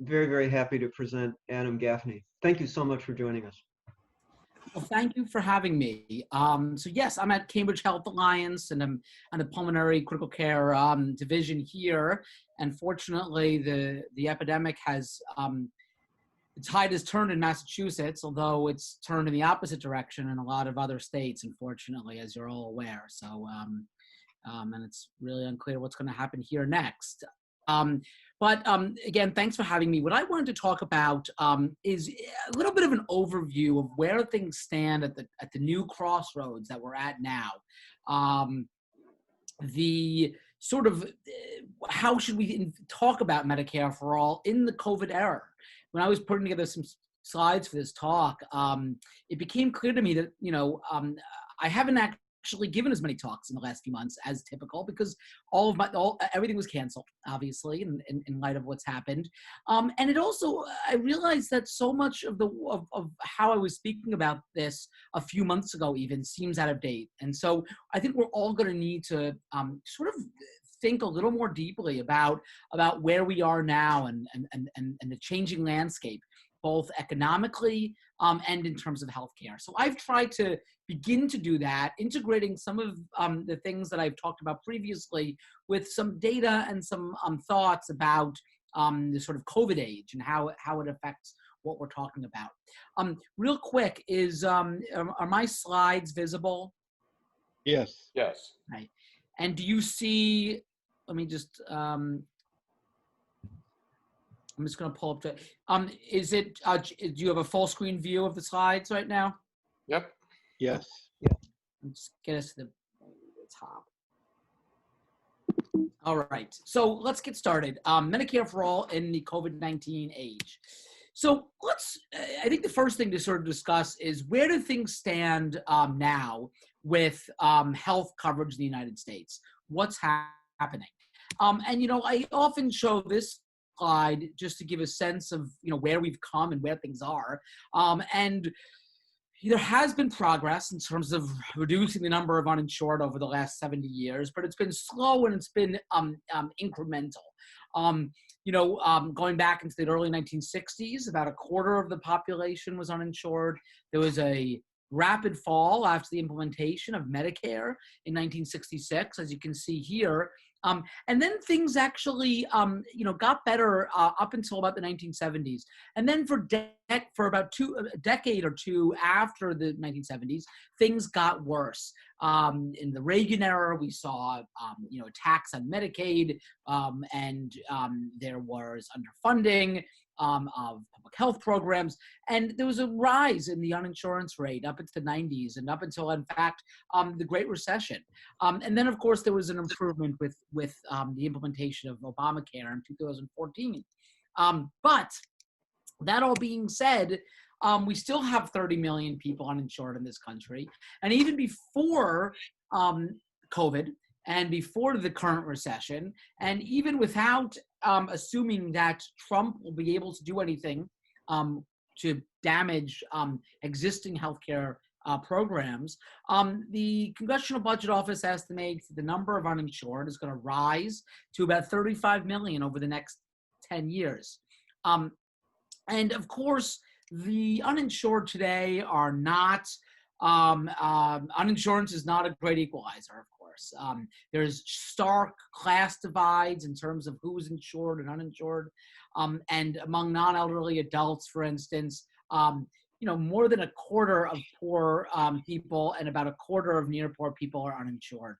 very, very happy to present Adam Gaffney. Thank you so much for joining us. Well, thank you for having me. So yes, I'm at Cambridge Health Alliance, and I'm on the pulmonary critical care division here. And fortunately, the epidemic has the tide has turned in Massachusetts, although it's turned in the opposite direction in a lot of other states, unfortunately, as you're all aware. So, and it's really unclear what's going to happen here next. Again, thanks for having me. What I wanted to talk about is a little bit of an overview of where things stand at the new crossroads that we're at now. The sort of how should we talk about Medicare for all in the COVID era? When I was putting together some slides for this talk, it became clear to me that I haven't actually given as many talks in the last few months as typical, because everything was canceled, obviously, in light of what's happened. And it also, I realized that so much of how I was speaking about this a few months ago even seems out of date. And so I think we're all going to need to sort of think a little more deeply about where we are now and the changing landscape, both economically and in terms of healthcare. So I've tried to begin to do that, integrating some of the things that I've talked about previously with some data and some thoughts about the sort of COVID age and how it affects what we're talking about. Real quick, are my slides visible? Yes. Yes. Right. And do you see, let me just, I'm just going to pull up to, do you have a full screen view of the slides right now? Yep. Yes. Just get us to the top. All right, so let's get started. Medicare for all in the COVID-19 age. So I think the first thing to sort of discuss is, where do things stand now with health coverage in the United States? What's happening? And I often show this slide just to give a sense of where we've come and where things are. And there has been progress in terms of reducing the number of uninsured over the last 70 years, but it's been slow and it's been incremental. Going back into the early 1960s, about a quarter of the population was uninsured. There was a rapid fall after the implementation of Medicare in 1966, as you can see here. And then things actually, got better up until about the 1970s. And then for about a decade or two after the 1970s, things got worse. In the Reagan era, we saw, attacks on Medicaid, and there was underfunding of public health programs, and there was a rise in the uninsurance rate up into the 90s and up until, in fact, the Great Recession. And then, of course, there was an improvement with the implementation of Obamacare in 2014. But that all being said, we still have 30 million people uninsured in this country. And even before COVID, and before the current recession, and even without assuming that Trump will be able to do anything to damage existing healthcare programs, the Congressional Budget Office estimates the number of uninsured is going to rise to about 35 million over the next 10 years. And of course, the uninsured today are not, uninsurance is not a great equalizer, of course. There's stark class divides in terms of who's insured and uninsured. And among non-elderly adults, for instance, more than a quarter of poor people and about a quarter of near poor people are uninsured.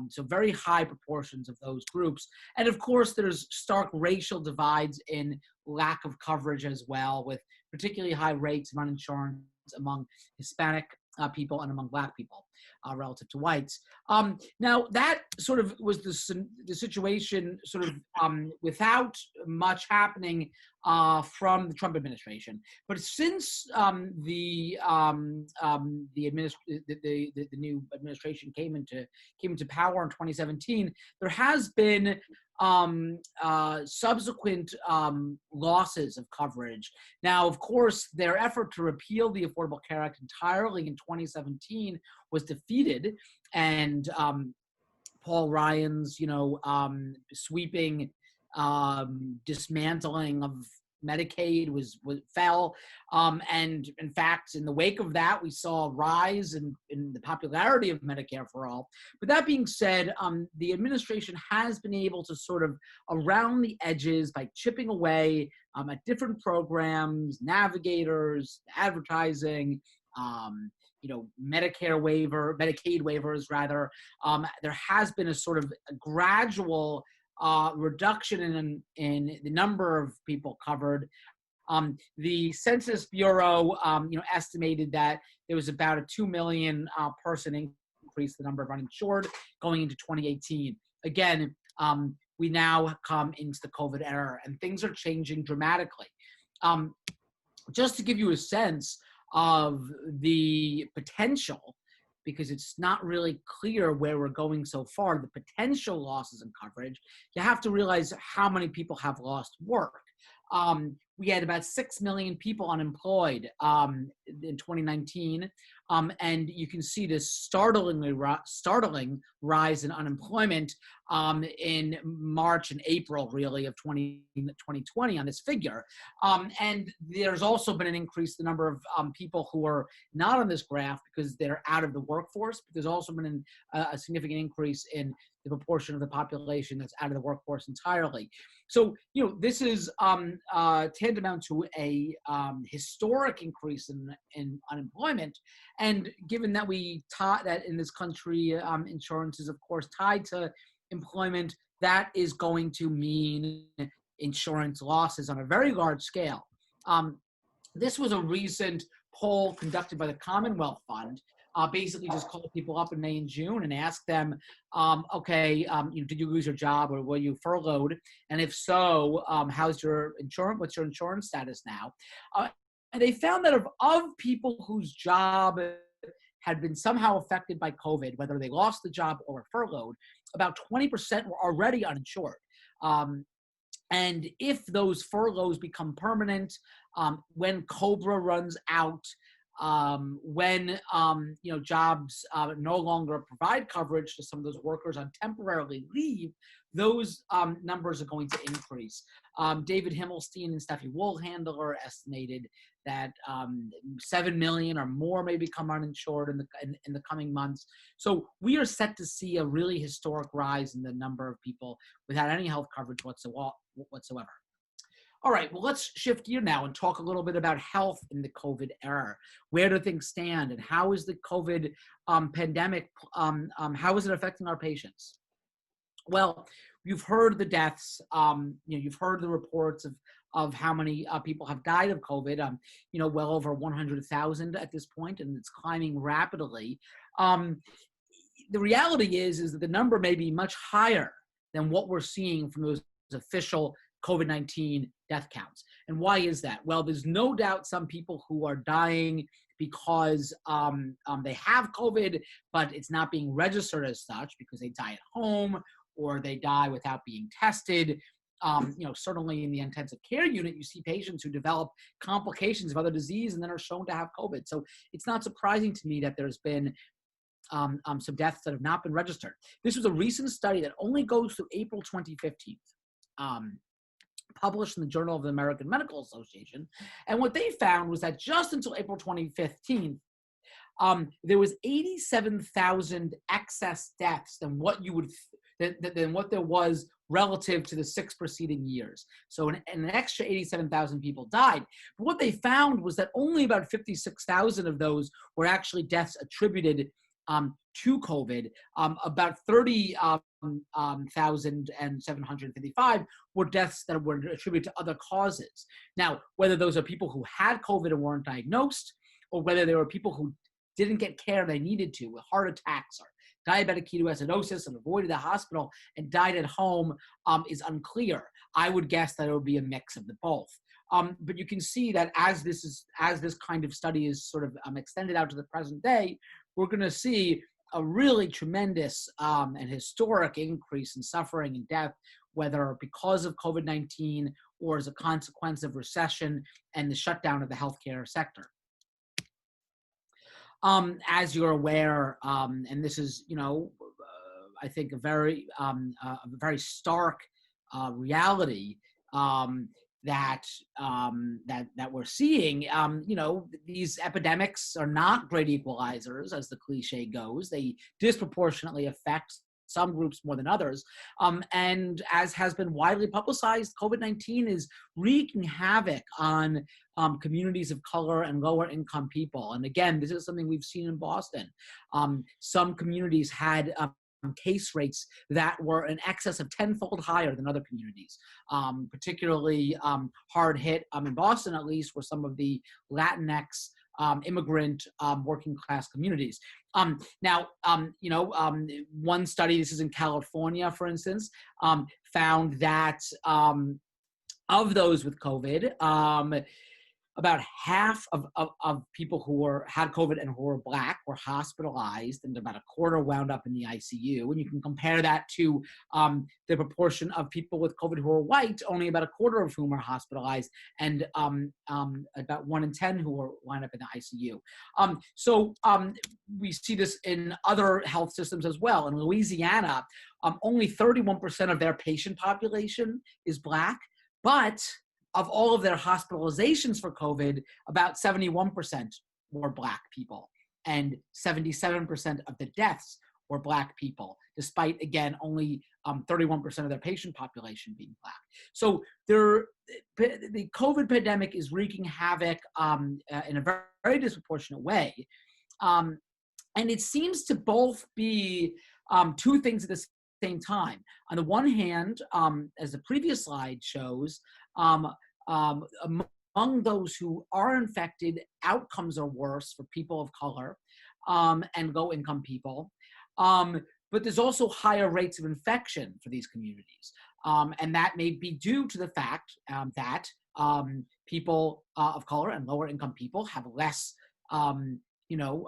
So very high proportions of those groups. And of course, there's stark racial divides in lack of coverage as well, with particularly high rates of uninsurance among Hispanic people and among Black people relative to whites. Now, that sort of was the situation sort of without much happening from the Trump administration. But since the new administration came into power in 2017, there has been subsequent losses of coverage. Now, of course, their effort to repeal the Affordable Care Act entirely in 2017 was defeated, and Paul Ryan's, sweeping dismantling of Medicaid fell. And in fact, in the wake of that, we saw a rise in the popularity of Medicare for All. But that being said, the administration has been able to sort of around the edges by chipping away at different programs, navigators, advertising, Medicaid waivers rather. There has been a sort of a gradual reduction in the number of people covered. The Census Bureau, estimated that there was about a 2 million person increase the number of uninsured going into 2018. Again, we now come into the COVID era, and things are changing dramatically. Just to give you a sense of the potential, because it's not really clear where we're going so far, the potential losses in coverage, you have to realize how many people have lost work. We had about 6 million people unemployed in 2019, and you can see this startling rise in unemployment in March and April, really, of 2020 on this figure. And there's also been an increase in the number of people who are not on this graph because they're out of the workforce, but there's also been a significant increase in the proportion of the population that's out of the workforce entirely. So, this is tantamount to a historic increase in unemployment. And given that we taught that in this country, insurance is, of course, tied to employment, that is going to mean insurance losses on a very large scale. This was a recent poll conducted by the Commonwealth Fund. Basically just called people up in May and June and asked them, did you lose your job or were you furloughed? And if so, how's your insurance? What's your insurance status now? And they found that of people whose job had been somehow affected by COVID, whether they lost the job or were furloughed, about 20% were already uninsured. And if those furloughs become permanent, when COBRA runs out, when jobs no longer provide coverage to some of those workers on temporary leave, those numbers are going to increase. David Himmelstein and Steffi Wohlhandler estimated that 7 million or more may become uninsured in the coming months. So we are set to see a really historic rise in the number of people without any health coverage whatsoever. All right, well, let's shift gear now and talk a little bit about health in the COVID era. Where do things stand, and how is the COVID pandemic, how is it affecting our patients? Well, you've heard the deaths, you've heard the reports of how many people have died of COVID, well over 100,000 at this point, and it's climbing rapidly. The reality is that the number may be much higher than what we're seeing from those official COVID-19 death counts. And why is that? Well, there's no doubt some people who are dying because they have COVID, but it's not being registered as such because they die at home or they die without being tested. Certainly in the intensive care unit, you see patients who develop complications of other disease and then are shown to have COVID. So it's not surprising to me that there's been some deaths that have not been registered. This was a recent study that only goes through April 2015. Published in the Journal of the American Medical Association. And what they found was that just until April 2015, there was 87,000 excess deaths than what than what there was relative to the 6 preceding years. So an extra 87,000 people died. But what they found was that only about 56,000 of those were actually deaths attributed to COVID. About 30,755 were deaths that were attributed to other causes. Now, whether those are people who had COVID and weren't diagnosed, or whether they were people who didn't get care they needed to with heart attacks or diabetic ketoacidosis and avoided the hospital and died at home is unclear. I would guess that it would be a mix of the both. But you can see that as this kind of study is sort of extended out to the present day, we're going to see a really tremendous and historic increase in suffering and death, whether because of COVID-19 or as a consequence of recession and the shutdown of the healthcare sector. As you're aware, and this is, I think a very stark reality, that that we're seeing. These epidemics are not great equalizers, as the cliche goes. They disproportionately affect some groups more than others. And as has been widely publicized, COVID-19 is wreaking havoc on communities of color and lower income people. And again, this is something we've seen in Boston. Some communities had case rates that were in excess of tenfold higher than other communities, particularly hard hit in Boston, at least, were some of the Latinx immigrant working class communities. One study, this is in California, for instance, found that of those with COVID, about half of people who had COVID and who were Black were hospitalized, and about a quarter wound up in the ICU. And you can compare that to the proportion of people with COVID who are white, only about a quarter of whom are hospitalized, and about 1 in 10 who wind up in the ICU. So we see this in other health systems as well. In Louisiana, only 31% of their patient population is Black, but of all of their hospitalizations for COVID, about 71% were Black people, and 77% of the deaths were Black people, despite, again, only 31% of their patient population being Black. So the COVID pandemic is wreaking havoc in a very, very disproportionate way. And it seems to both be two things at the same time. On the one hand, as the previous slide shows, among those who are infected, outcomes are worse for people of color and low-income people. But there's also higher rates of infection for these communities. And that may be due to the fact that people of color and lower-income people have less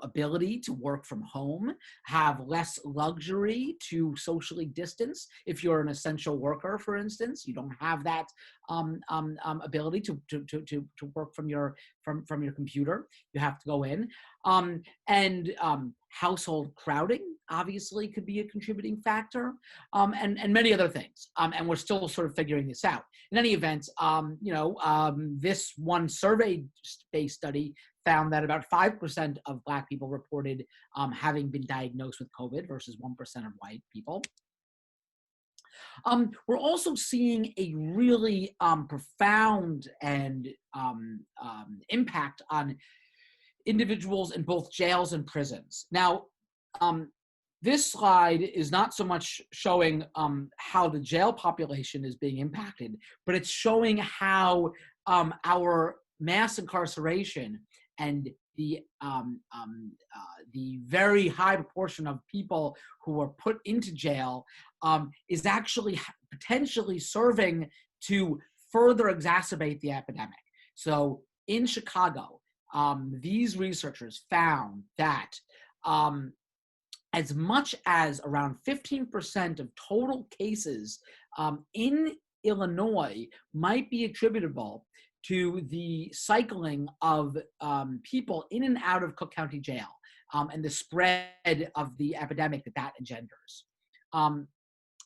ability to work from home, have less luxury to socially distance. If you're an essential worker, for instance, you don't have that ability to work from your computer. You have to go in. And household crowding obviously could be a contributing factor, and many other things. And we're still sort of figuring this out. In any event, this one survey-based study found that about 5% of Black people reported having been diagnosed with COVID versus 1% of white people. We're also seeing a really profound and impact on individuals in both jails and prisons. Now, this slide is not so much showing how the jail population is being impacted, but it's showing how our mass incarceration and the very high proportion of people who are put into jail is actually potentially serving to further exacerbate the epidemic. So in Chicago, these researchers found that as much as around 15% of total cases in Illinois might be attributable to the cycling of people in and out of Cook County Jail and the spread of the epidemic that engenders.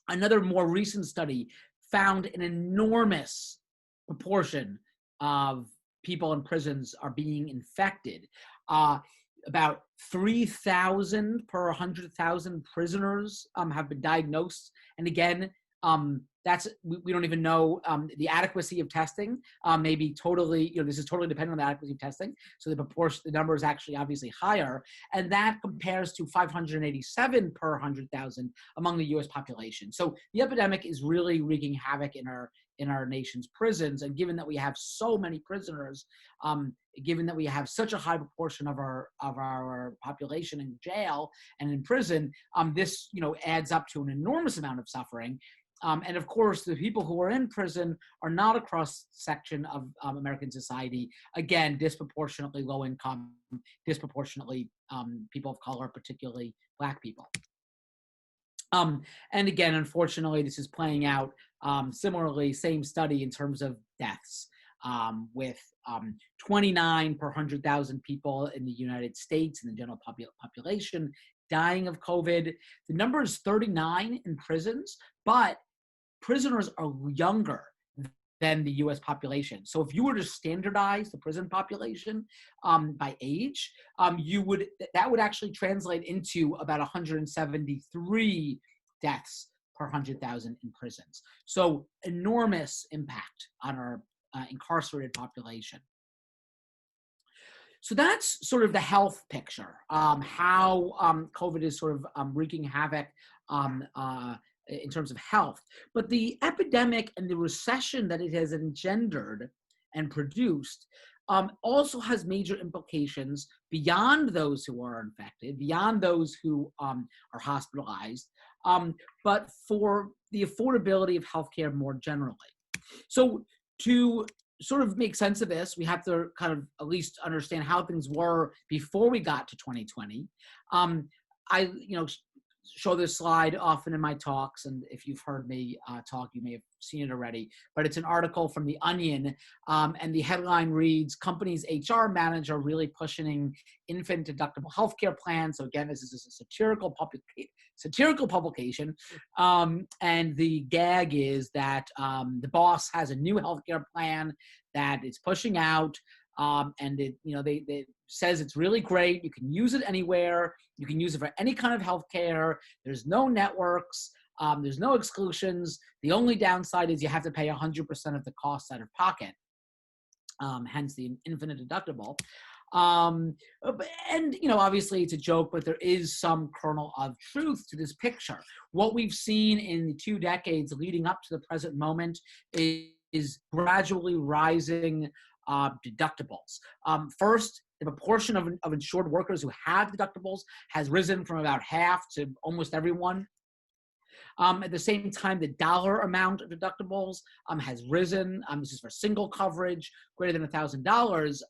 Another more recent study found an enormous proportion of people in prisons are being infected. About 3,000 per 100,000 prisoners have been diagnosed. And again, we don't even know the adequacy of testing. Maybe totally, this is totally dependent on the adequacy of testing. So the number is actually obviously higher, and that compares to 587 per 100,000 among the U.S. population. So the epidemic is really wreaking havoc in our nation's prisons. And given that we have so many prisoners, given that we have such a high proportion of our population in jail and in prison, this adds up to an enormous amount of suffering. And of course, the people who are in prison are not a cross-section of American society. Again, disproportionately low income, disproportionately people of color, particularly Black people. And again, unfortunately, this is playing out similarly, same study in terms of deaths, with 29 per 100,000 people in the United States and the general population dying of COVID. The number is 39 in prisons, but prisoners are younger than the US population. So if you were to standardize the prison population by age, that would actually translate into about 173 deaths per 100,000 in prisons. So enormous impact on our incarcerated population. So that's sort of the health picture, how COVID is sort of wreaking havoc in terms of health. But the epidemic and the recession that it has engendered and produced also has major implications beyond those who are infected, beyond those who are hospitalized, but for the affordability of healthcare more generally. So to sort of make sense of this, we have to kind of at least understand how things were before we got to 2020. I show this slide often in my talks, and if you've heard me talk, you may have seen it already, but it's an article from The Onion, and the headline reads, "Companies' HR manager really pushing infant deductible healthcare plans." So again, this is a satirical publication, and the gag is that the boss has a new healthcare plan that it's pushing out, and they says it's really great. You can use it anywhere. You can use it for any kind of healthcare. There's no networks. There's no exclusions. The only downside is you have to pay 100% of the costs out of pocket, hence the infinite deductible. And obviously it's a joke, but there is some kernel of truth to this picture. What we've seen in the 2 decades leading up to the present moment is gradually rising deductibles. First, the proportion of insured workers who have deductibles has risen from about half to almost everyone. At the same time, the dollar amount of deductibles has risen. This is for single coverage, greater than $1,000.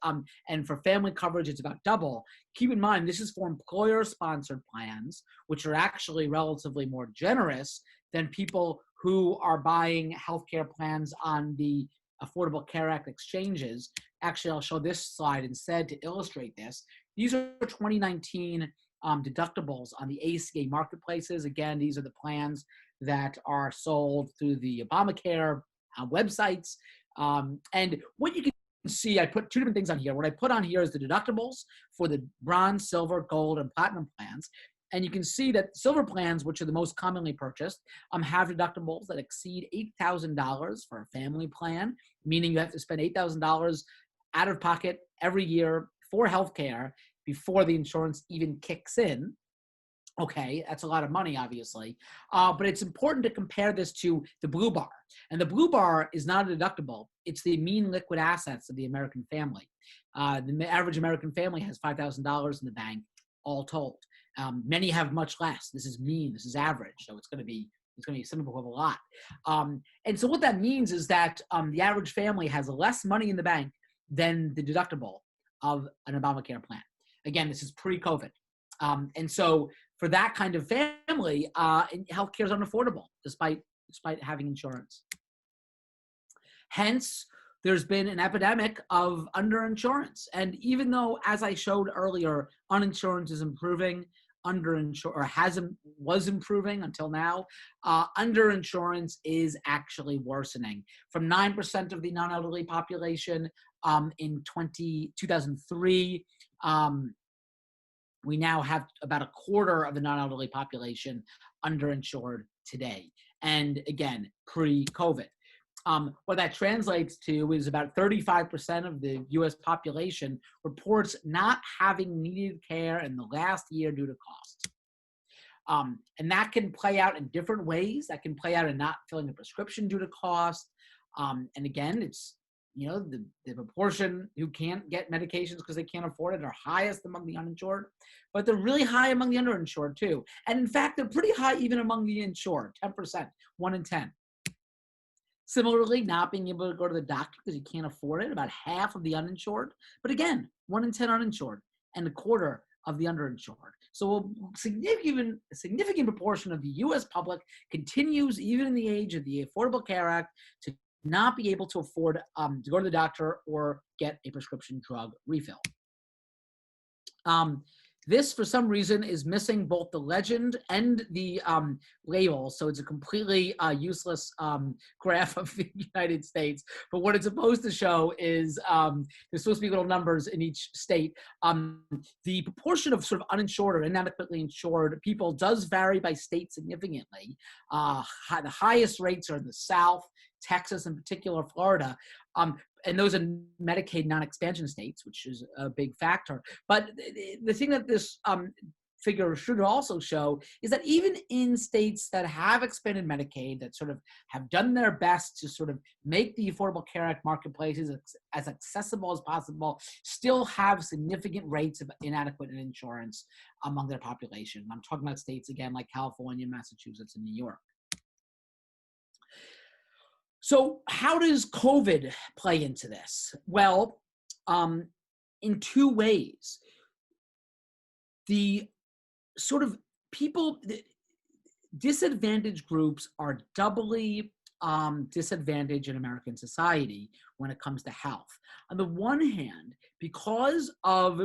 And for family coverage, it's about double. Keep in mind, this is for employer-sponsored plans, which are actually relatively more generous than people who are buying healthcare plans on the Affordable Care Act exchanges. Actually, I'll show this slide instead to illustrate this. These are 2019 deductibles on the ACA marketplaces. Again, these are the plans that are sold through the Obamacare websites. And what you can see, I put 2 different things on here. What I put on here is the deductibles for the bronze, silver, gold, and platinum plans. And you can see that silver plans, which are the most commonly purchased, have deductibles that exceed $8,000 for a family plan, meaning you have to spend $8,000 out of pocket every year for healthcare before the insurance even kicks in. Okay, that's a lot of money, obviously. But it's important to compare this to the blue bar. And the blue bar is not a deductible. It's the mean liquid assets of the American family. The average American family has $5,000 in the bank, all told. Many have much less. This is mean. This is average. So it's going to be some people who have a lot. And so what that means is that the average family has less money in the bank than the deductible of an Obamacare plan. Again, this is pre-COVID. And so for that kind of family, healthcare is unaffordable despite having insurance. Hence, there's been an epidemic of underinsurance. And even though, as I showed earlier, uninsurance is improving, was improving until now, underinsurance is actually worsening. From 9% of the non-elderly population in 2003, we now have about a quarter of the non-elderly population underinsured today. And again, pre-COVID. What that translates to is about 35% of the US population reports not having needed care in the last year due to cost. And that can play out in different ways. That can play out in not filling a prescription due to cost. And again, it's, the proportion who can't get medications because they can't afford it are highest among the uninsured, but they're really high among the underinsured too. And in fact, they're pretty high even among the insured, 10%, 1 in 10. Similarly, not being able to go to the doctor because you can't afford it, about half of the uninsured. But again, 1 in 10 uninsured and a quarter of the underinsured. So a significant proportion of the U.S. public continues, even in the age of the Affordable Care Act, to not be able to afford to go to the doctor or get a prescription drug refill. This, for some reason, is missing both the legend and the label, so it's a completely useless graph of the United States. But what it's supposed to show is there's supposed to be little numbers in each state. The proportion of sort of uninsured or inadequately insured people does vary by state significantly. The highest rates are in the South, Texas in particular, Florida. And those are Medicaid non-expansion states, which is a big factor. But the thing that this figure should also show is that even in states that have expanded Medicaid, that sort of have done their best to sort of make the Affordable Care Act marketplaces as accessible as possible, still have significant rates of inadequate insurance among their population. I'm talking about states, again, like California, Massachusetts, and New York. So how does COVID play into this? Well, in two ways. The sort of disadvantaged groups are doubly disadvantaged in American society when it comes to health. On the one hand, because of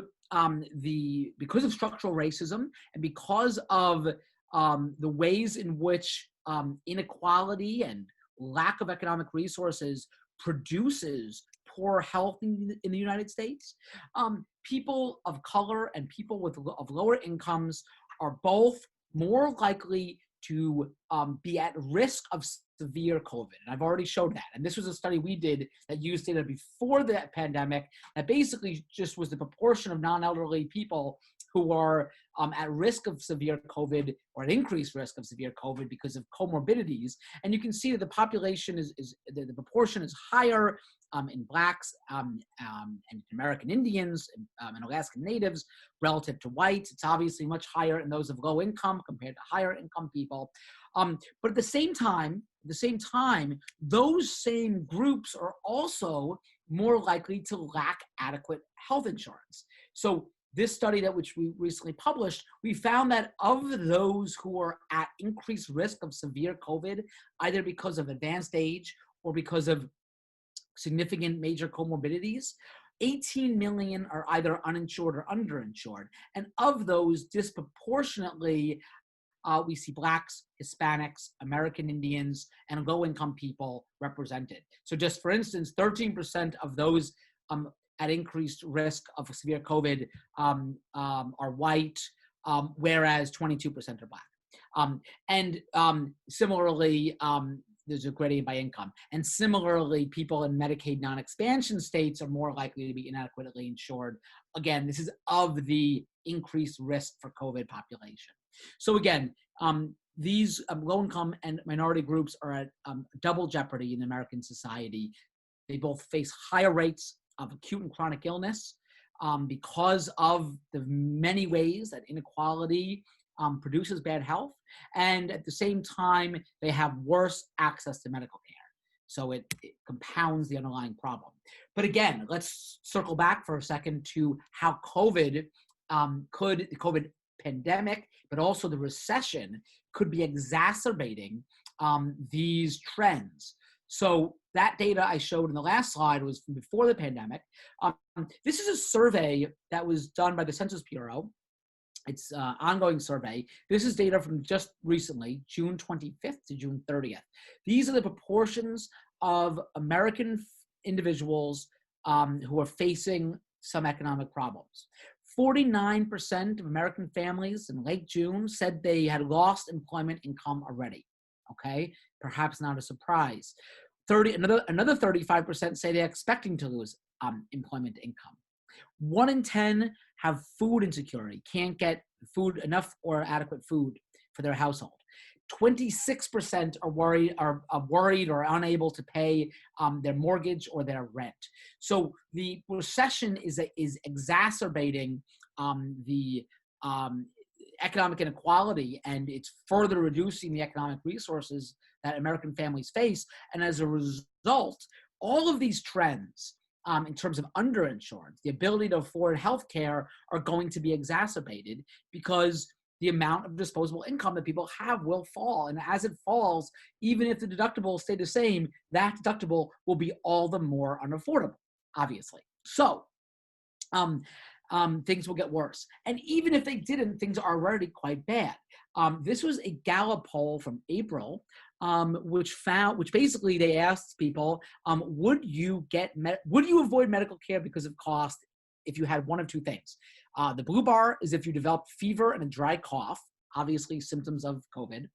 structural racism and because of the ways in which inequality and lack of economic resources produces poor health in the United States, people of color and people of lower incomes are both more likely to be at risk of severe COVID. And I've already showed that. And this was a study we did that used data before the pandemic that basically just was the proportion of non-elderly people who are at risk of severe COVID or an increased risk of severe COVID because of comorbidities. And you can see that the population the proportion is higher in Blacks and American Indians and Alaskan Natives relative to whites. It's obviously much higher in those of low income compared to higher income people. But at the same time, those same groups are also more likely to lack adequate health insurance. So this study which we recently published, we found that of those who are at increased risk of severe COVID, either because of advanced age or because of significant major comorbidities, 18 million are either uninsured or underinsured. And of those, disproportionately, we see Blacks, Hispanics, American Indians, and low-income people represented. So just for instance, 13% of those at increased risk of severe COVID are white, whereas 22% are Black. And similarly, there's a gradient by income. And similarly, people in Medicaid non-expansion states are more likely to be inadequately insured. Again, this is of the increased risk for COVID population. So again, these low-income and minority groups are at double jeopardy in American society. They both face higher rates of acute and chronic illness because of the many ways that inequality produces bad health, and at the same time, they have worse access to medical care. So it compounds the underlying problem. But again, let's circle back for a second to how the COVID pandemic, but also the recession could be exacerbating these trends. So that data I showed in the last slide was from before the pandemic. This is a survey that was done by the Census Bureau. It's an ongoing survey. This is data from just recently, June 25th to June 30th. These are the proportions of American individuals who are facing some economic problems. 49% of American families in late June said they had lost employment income already. Okay, perhaps not a surprise. Another 35% say they're expecting to lose employment income. 1 in 10 have food insecurity, can't get enough or adequate food for their household. 26% are worried or unable to pay their mortgage or their rent. So the recession is exacerbating the economic inequality, and it's further reducing the economic resources that American families face. And as a result, all of these trends in terms of underinsurance, the ability to afford health care, are going to be exacerbated because the amount of disposable income that people have will fall. And as it falls, even if the deductible stay the same, that deductible will be all the more unaffordable, obviously. So things will get worse. And even if they didn't, things are already quite bad. This was a Gallup poll from April, which basically they asked people, would you avoid medical care because of cost if you had one of two things? The blue bar is if you developed fever and a dry cough, obviously symptoms of COVID.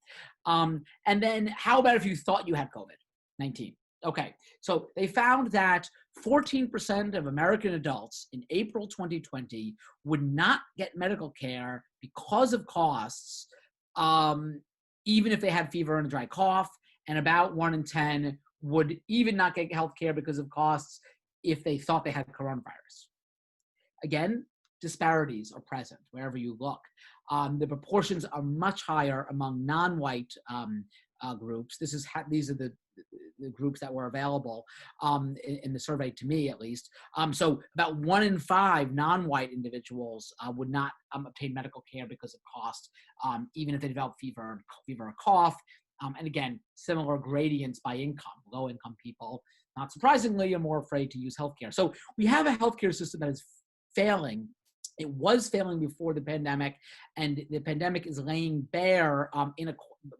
And then how about if you thought you had COVID-19? Okay, so they found that 14% of American adults in April 2020 would not get medical care because of costs, even if they had fever and a dry cough, and about 1 in 10 would even not get health care because of costs if they thought they had coronavirus. Again, disparities are present wherever you look. The proportions are much higher among non-white groups. These are the groups that were available in the survey, to me at least. So about 1 in 5 non-white individuals would not obtain medical care because of cost, even if they develop fever or cough. And again, similar gradients by income. Low-income people, not surprisingly, are more afraid to use healthcare. So we have a healthcare system that is failing. It was failing before the pandemic, and the pandemic is laying bare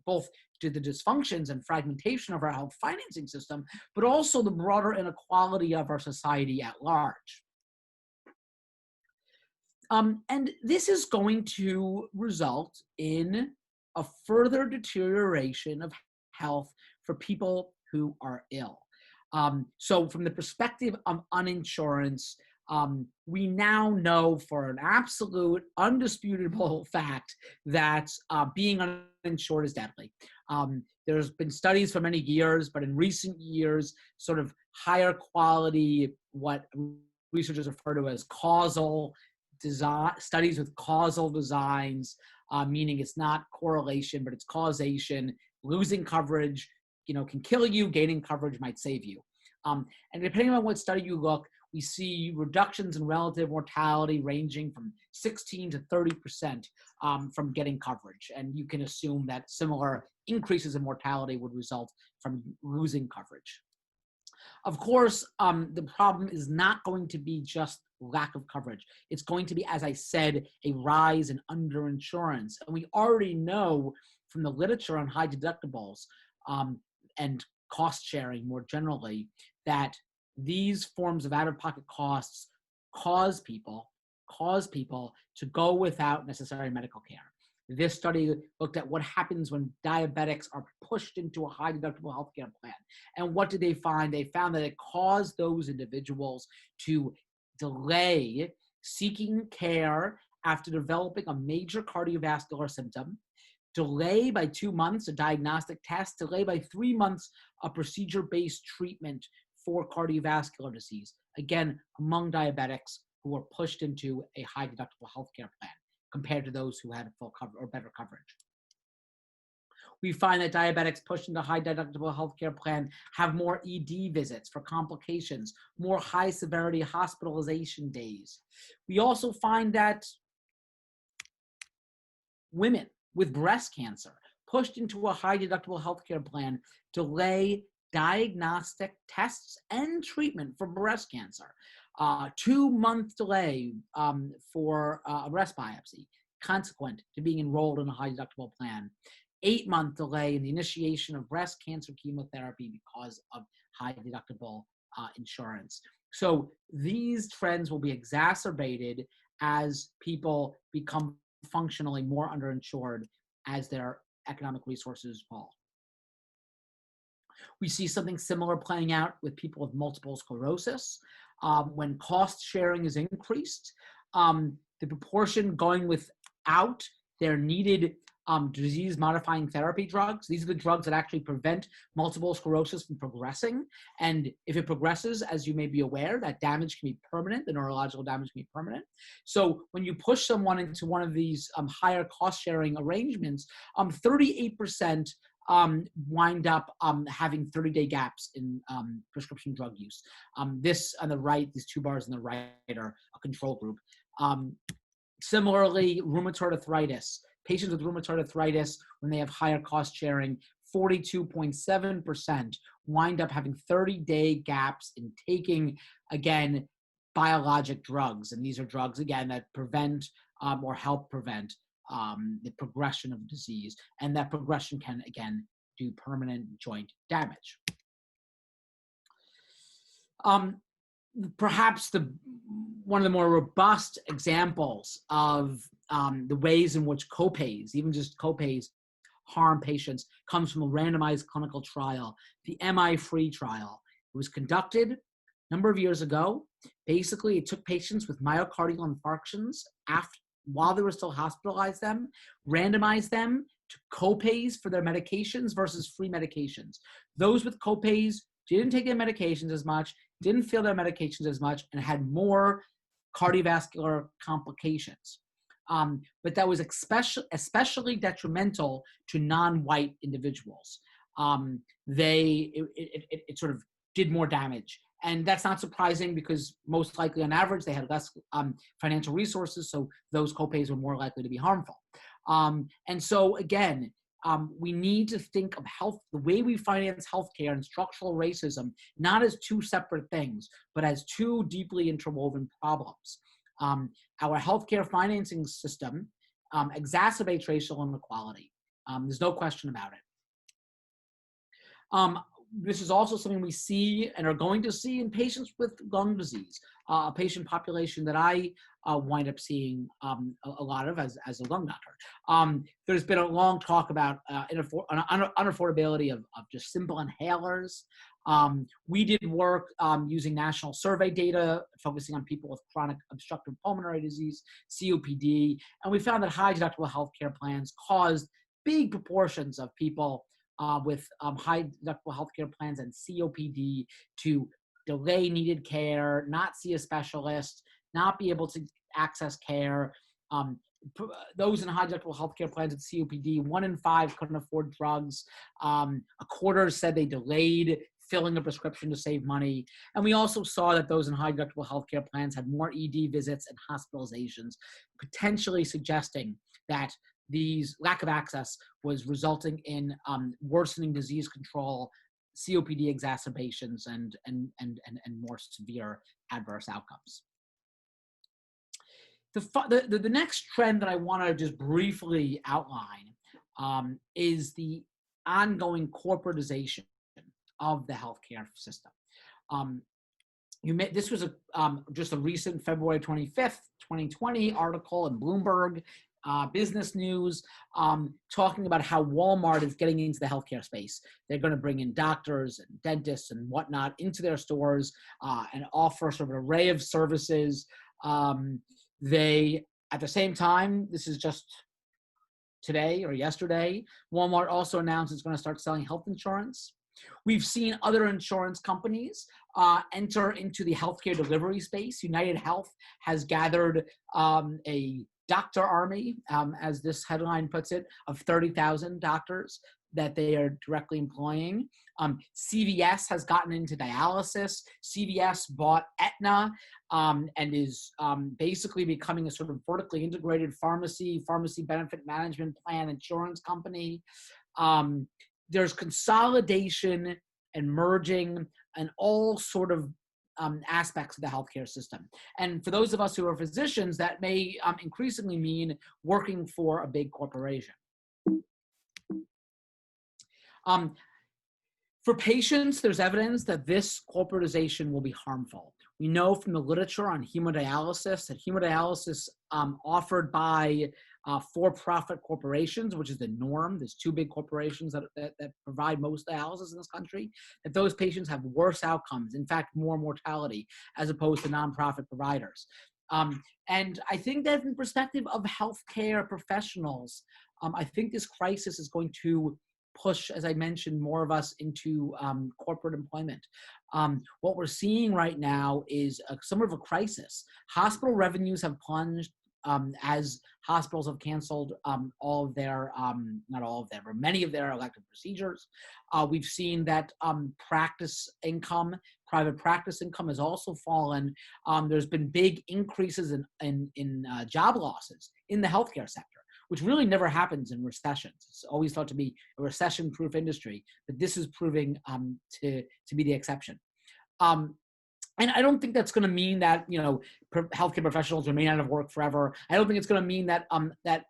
both to the dysfunctions and fragmentation of our health financing system, but also the broader inequality of our society at large. And this is going to result in a further deterioration of health for people who are ill. So from the perspective of uninsurance, we now know for an absolute, undisputable fact that being uninsured is deadly. There's been studies for many years, but in recent years, sort of higher quality, what researchers refer to as causal design, studies with causal designs, meaning it's not correlation, but it's causation. Losing coverage, can kill you. Gaining coverage might save you. And depending on what study you look, we see reductions in relative mortality ranging from 16 to 30% from getting coverage. And you can assume that similar increases in mortality would result from losing coverage. Of course, the problem is not going to be just lack of coverage. It's going to be, as I said, a rise in underinsurance. And we already know from the literature on high deductibles and cost sharing more generally that these forms of out-of-pocket costs cause people to go without necessary medical care. This study looked at what happens when diabetics are pushed into a high-deductible healthcare plan. And what did they find? They found that it caused those individuals to delay seeking care after developing a major cardiovascular symptom, delay by 2 months a diagnostic test, delay by 3 months a procedure-based treatment for cardiovascular disease, again, among diabetics who were pushed into a high deductible healthcare plan compared to those who had full cover or better coverage. We find that diabetics pushed into high deductible healthcare plan have more ED visits for complications, more high severity hospitalization days. We also find that women with breast cancer pushed into a high deductible healthcare plan delay diagnostic tests and treatment for breast cancer. 2-month delay for a breast biopsy, consequent to being enrolled in a high deductible plan. 8-month delay in the initiation of breast cancer chemotherapy because of high deductible insurance. So these trends will be exacerbated as people become functionally more underinsured as their economic resources fall. We see something similar playing out with people with multiple sclerosis. When cost sharing is increased, the proportion going without their needed disease-modifying therapy drugs. These are the drugs that actually prevent multiple sclerosis from progressing. And if it progresses, as you may be aware, that damage can be permanent. The neurological damage can be permanent. So when you push someone into one of these higher cost-sharing arrangements, 38% wind up having 30-day gaps in prescription drug use. This on the right, these 2 bars on the right are a control group. Similarly, rheumatoid arthritis. Patients with rheumatoid arthritis, when they have higher cost sharing, 42.7% wind up having 30-day gaps in taking, again, biologic drugs. And these are drugs, again, that prevent or help prevent the progression of disease. And that progression can, again, do permanent joint damage. Perhaps one of the more robust examples of the ways in which copays, even just copays, harm patients comes from a randomized clinical trial, the MI-FREE trial. It was conducted a number of years ago. Basically, it took patients with myocardial infarctions while they were still hospitalized, randomized them to copays for their medications versus free medications. Those with copays didn't take their medications as much, didn't feel their medications as much, and had more cardiovascular complications. But that was especially detrimental to non-white individuals. It sort of did more damage. And that's not surprising because most likely on average, they had less financial resources, so those copays were more likely to be harmful. And so again, we need to think of health, the way we finance healthcare and structural racism, not as two separate things, but as two deeply interwoven problems. Our healthcare financing system exacerbates racial inequality. There's no question about it. This is also something we see and are going to see in patients with lung disease, a patient population that I wind up seeing a lot of as a lung doctor. There's been a long talk about unaffordability of just simple inhalers. We did work using national survey data, focusing on people with chronic obstructive pulmonary disease, COPD, and we found that high deductible healthcare plans caused big proportions of people with high deductible healthcare plans and COPD to delay needed care, not see a specialist, not be able to access care. Those in high deductible healthcare plans with COPD, 1 in 5 couldn't afford drugs. A quarter said they delayed filling a prescription to save money. And we also saw that those in high deductible healthcare plans had more ED visits and hospitalizations, potentially suggesting that these lack of access was resulting in worsening disease control, COPD exacerbations, and more severe adverse outcomes. The next trend that I want to just briefly outline is the ongoing corporatization of the healthcare system. This was just a recent February 25th, 2020 article in Bloomberg Business News talking about how Walmart is getting into the healthcare space. They're going to bring in doctors and dentists and whatnot into their stores and offer sort of an array of services. They, at the same time, this is just today or yesterday, Walmart also announced it's going to start selling health insurance. We've seen other insurance companies enter into the healthcare delivery space. United Health has gathered a doctor army, as this headline puts it, of 30,000 doctors that they are directly employing. CVS has gotten into dialysis. CVS bought Aetna and is basically becoming a sort of vertically integrated pharmacy benefit management plan insurance company. There's consolidation and merging and all sort of aspects of the healthcare system. And for those of us who are physicians, that may increasingly mean working for a big corporation. For patients, there's evidence that this corporatization will be harmful. We know from the literature on hemodialysis that hemodialysis offered by for-profit corporations, which is the norm, there's 2 big corporations that provide most dialysis in this country, that those patients have worse outcomes, in fact, more mortality, as opposed to nonprofit providers. And I think that in perspective of healthcare professionals, I think this crisis is going to push, as I mentioned, more of us into corporate employment. What we're seeing right now is somewhat of a crisis. Hospital revenues have plunged as hospitals have canceled all of their, not all of them, but many of their elective procedures. We've seen that private practice income has also fallen. There's been big increases in job losses in the healthcare sector, which really never happens in recessions. It's always thought to be a recession-proof industry, but this is proving to be the exception. And I don't think that's going to mean that, healthcare professionals remain out of work forever. I don't think it's going to mean that that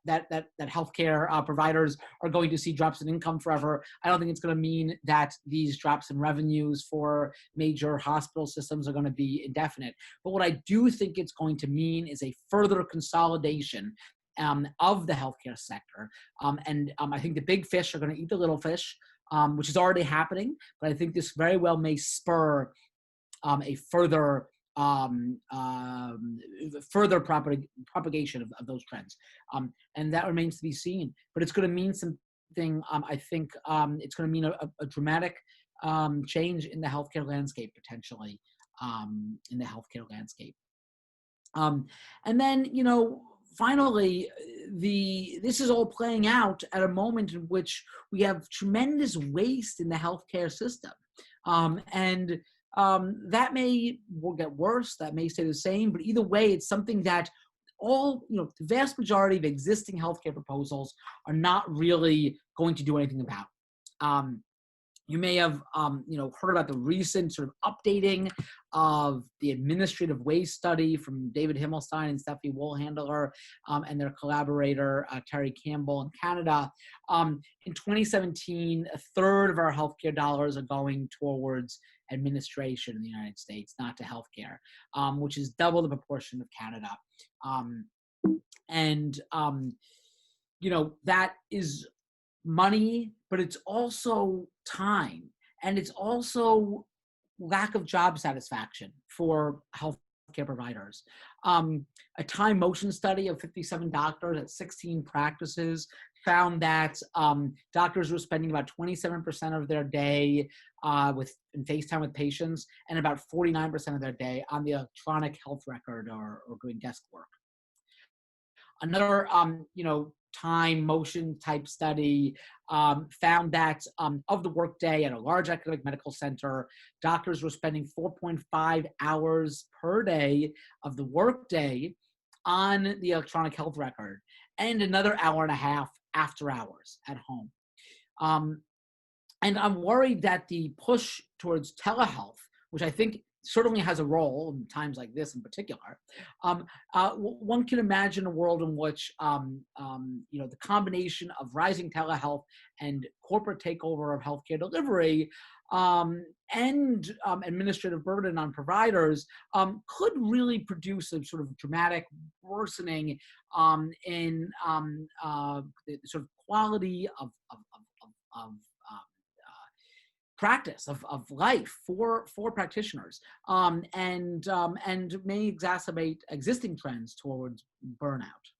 healthcare providers are going to see drops in income forever. I don't think it's going to mean that these drops in revenues for major hospital systems are going to be indefinite. But what I do think it's going to mean is a further consolidation of the healthcare sector. I think the big fish are going to eat the little fish, which is already happening. But I think this very well may spur a further propagation of those trends, and that remains to be seen. But it's going to mean something. I think it's going to mean a dramatic change in the healthcare landscape potentially. And then finally, this is all playing out at a moment in which we have tremendous waste in the healthcare system, and that will get worse, that may stay the same, but either way, it's something that the vast majority of existing healthcare proposals are not really going to do anything about. You may have, heard about the recent sort of updating of the administrative waste study from David Himmelstein and Stephanie Woolhandler and their collaborator, Terry Campbell in Canada. In 2017, a third of our healthcare dollars are going towards administration in the United States, not to healthcare, which is double the proportion of Canada. That is money, but it's also time, and it's also lack of job satisfaction for healthcare providers. A Time Motion study of 57 doctors at 16 practices found that doctors were spending about 27% of their day in FaceTime with patients, and about 49% of their day on the electronic health record or doing desk work. Another, Time Motion type study found that of the workday at a large academic medical center, doctors were spending 4.5 hours per day of the workday on the electronic health record, and another hour and a half after hours at home. And I'm worried that the push towards telehealth, which I think certainly has a role in times like this in particular. One can imagine a world in which, the combination of rising telehealth and corporate takeover of healthcare delivery and administrative burden on providers could really produce a sort of dramatic worsening in the sort of quality of practice of life for practitioners, and may exacerbate existing trends towards burnout.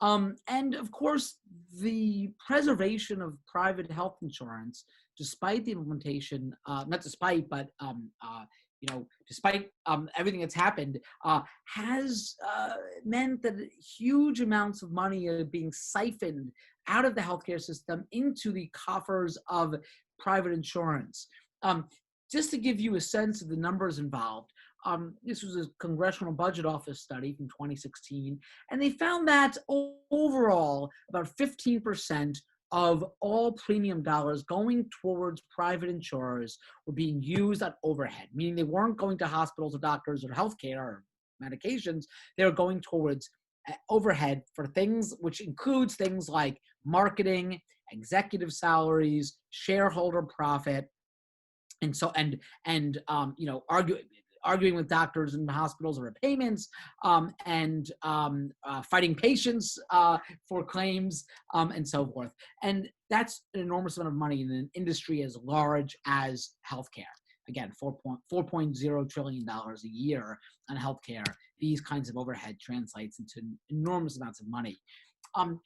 And of course, the preservation of private health insurance, despite the implementation, not despite, but despite everything that's happened, has meant that huge amounts of money are being siphoned out of the healthcare system into the coffers of private insurance. Just to give you a sense of the numbers involved, this was a Congressional Budget Office study from 2016, and they found that overall, about 15% of all premium dollars going towards private insurers were being used on overhead, meaning they weren't going to hospitals or doctors or healthcare or medications. They were going towards overhead for things, which includes things like marketing, executive salaries, shareholder profit, and so arguing with doctors and hospitals over payments, and fighting patients for claims, and so forth. And that's an enormous amount of money in an industry as large as healthcare. Again, $4.0 trillion a year on healthcare. These kinds of overhead translates into enormous amounts of money. And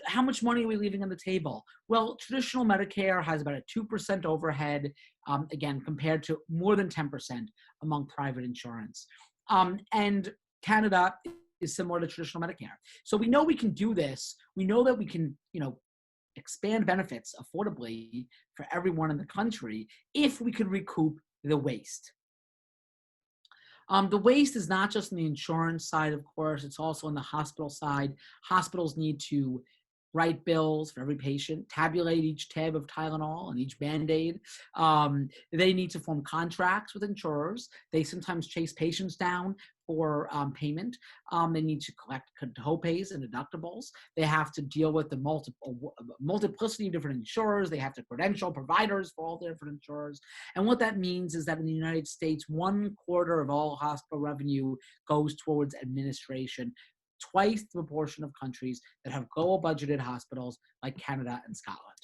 how much money are we leaving on the table? Well, traditional Medicare has about a 2% overhead, again, compared to more than 10% among private insurance. And Canada is similar to traditional Medicare. So we know we can do this. We know that we can, expand benefits affordably for everyone in the country if we could recoup the waste. The waste is not just on the insurance side, of course, it's also on the hospital side. Hospitals need to write bills for every patient, tabulate each tab of Tylenol and each Band-Aid. They need to form contracts with insurers. They sometimes chase patients down for payment. They need to collect co-pays and deductibles. They have to deal with the multiplicity of different insurers. They have to credential providers for all the different insurers. And what that means is that in the United States, 1/4 of all hospital revenue goes towards administration, twice the proportion of countries that have global budgeted hospitals like Canada and Scotland.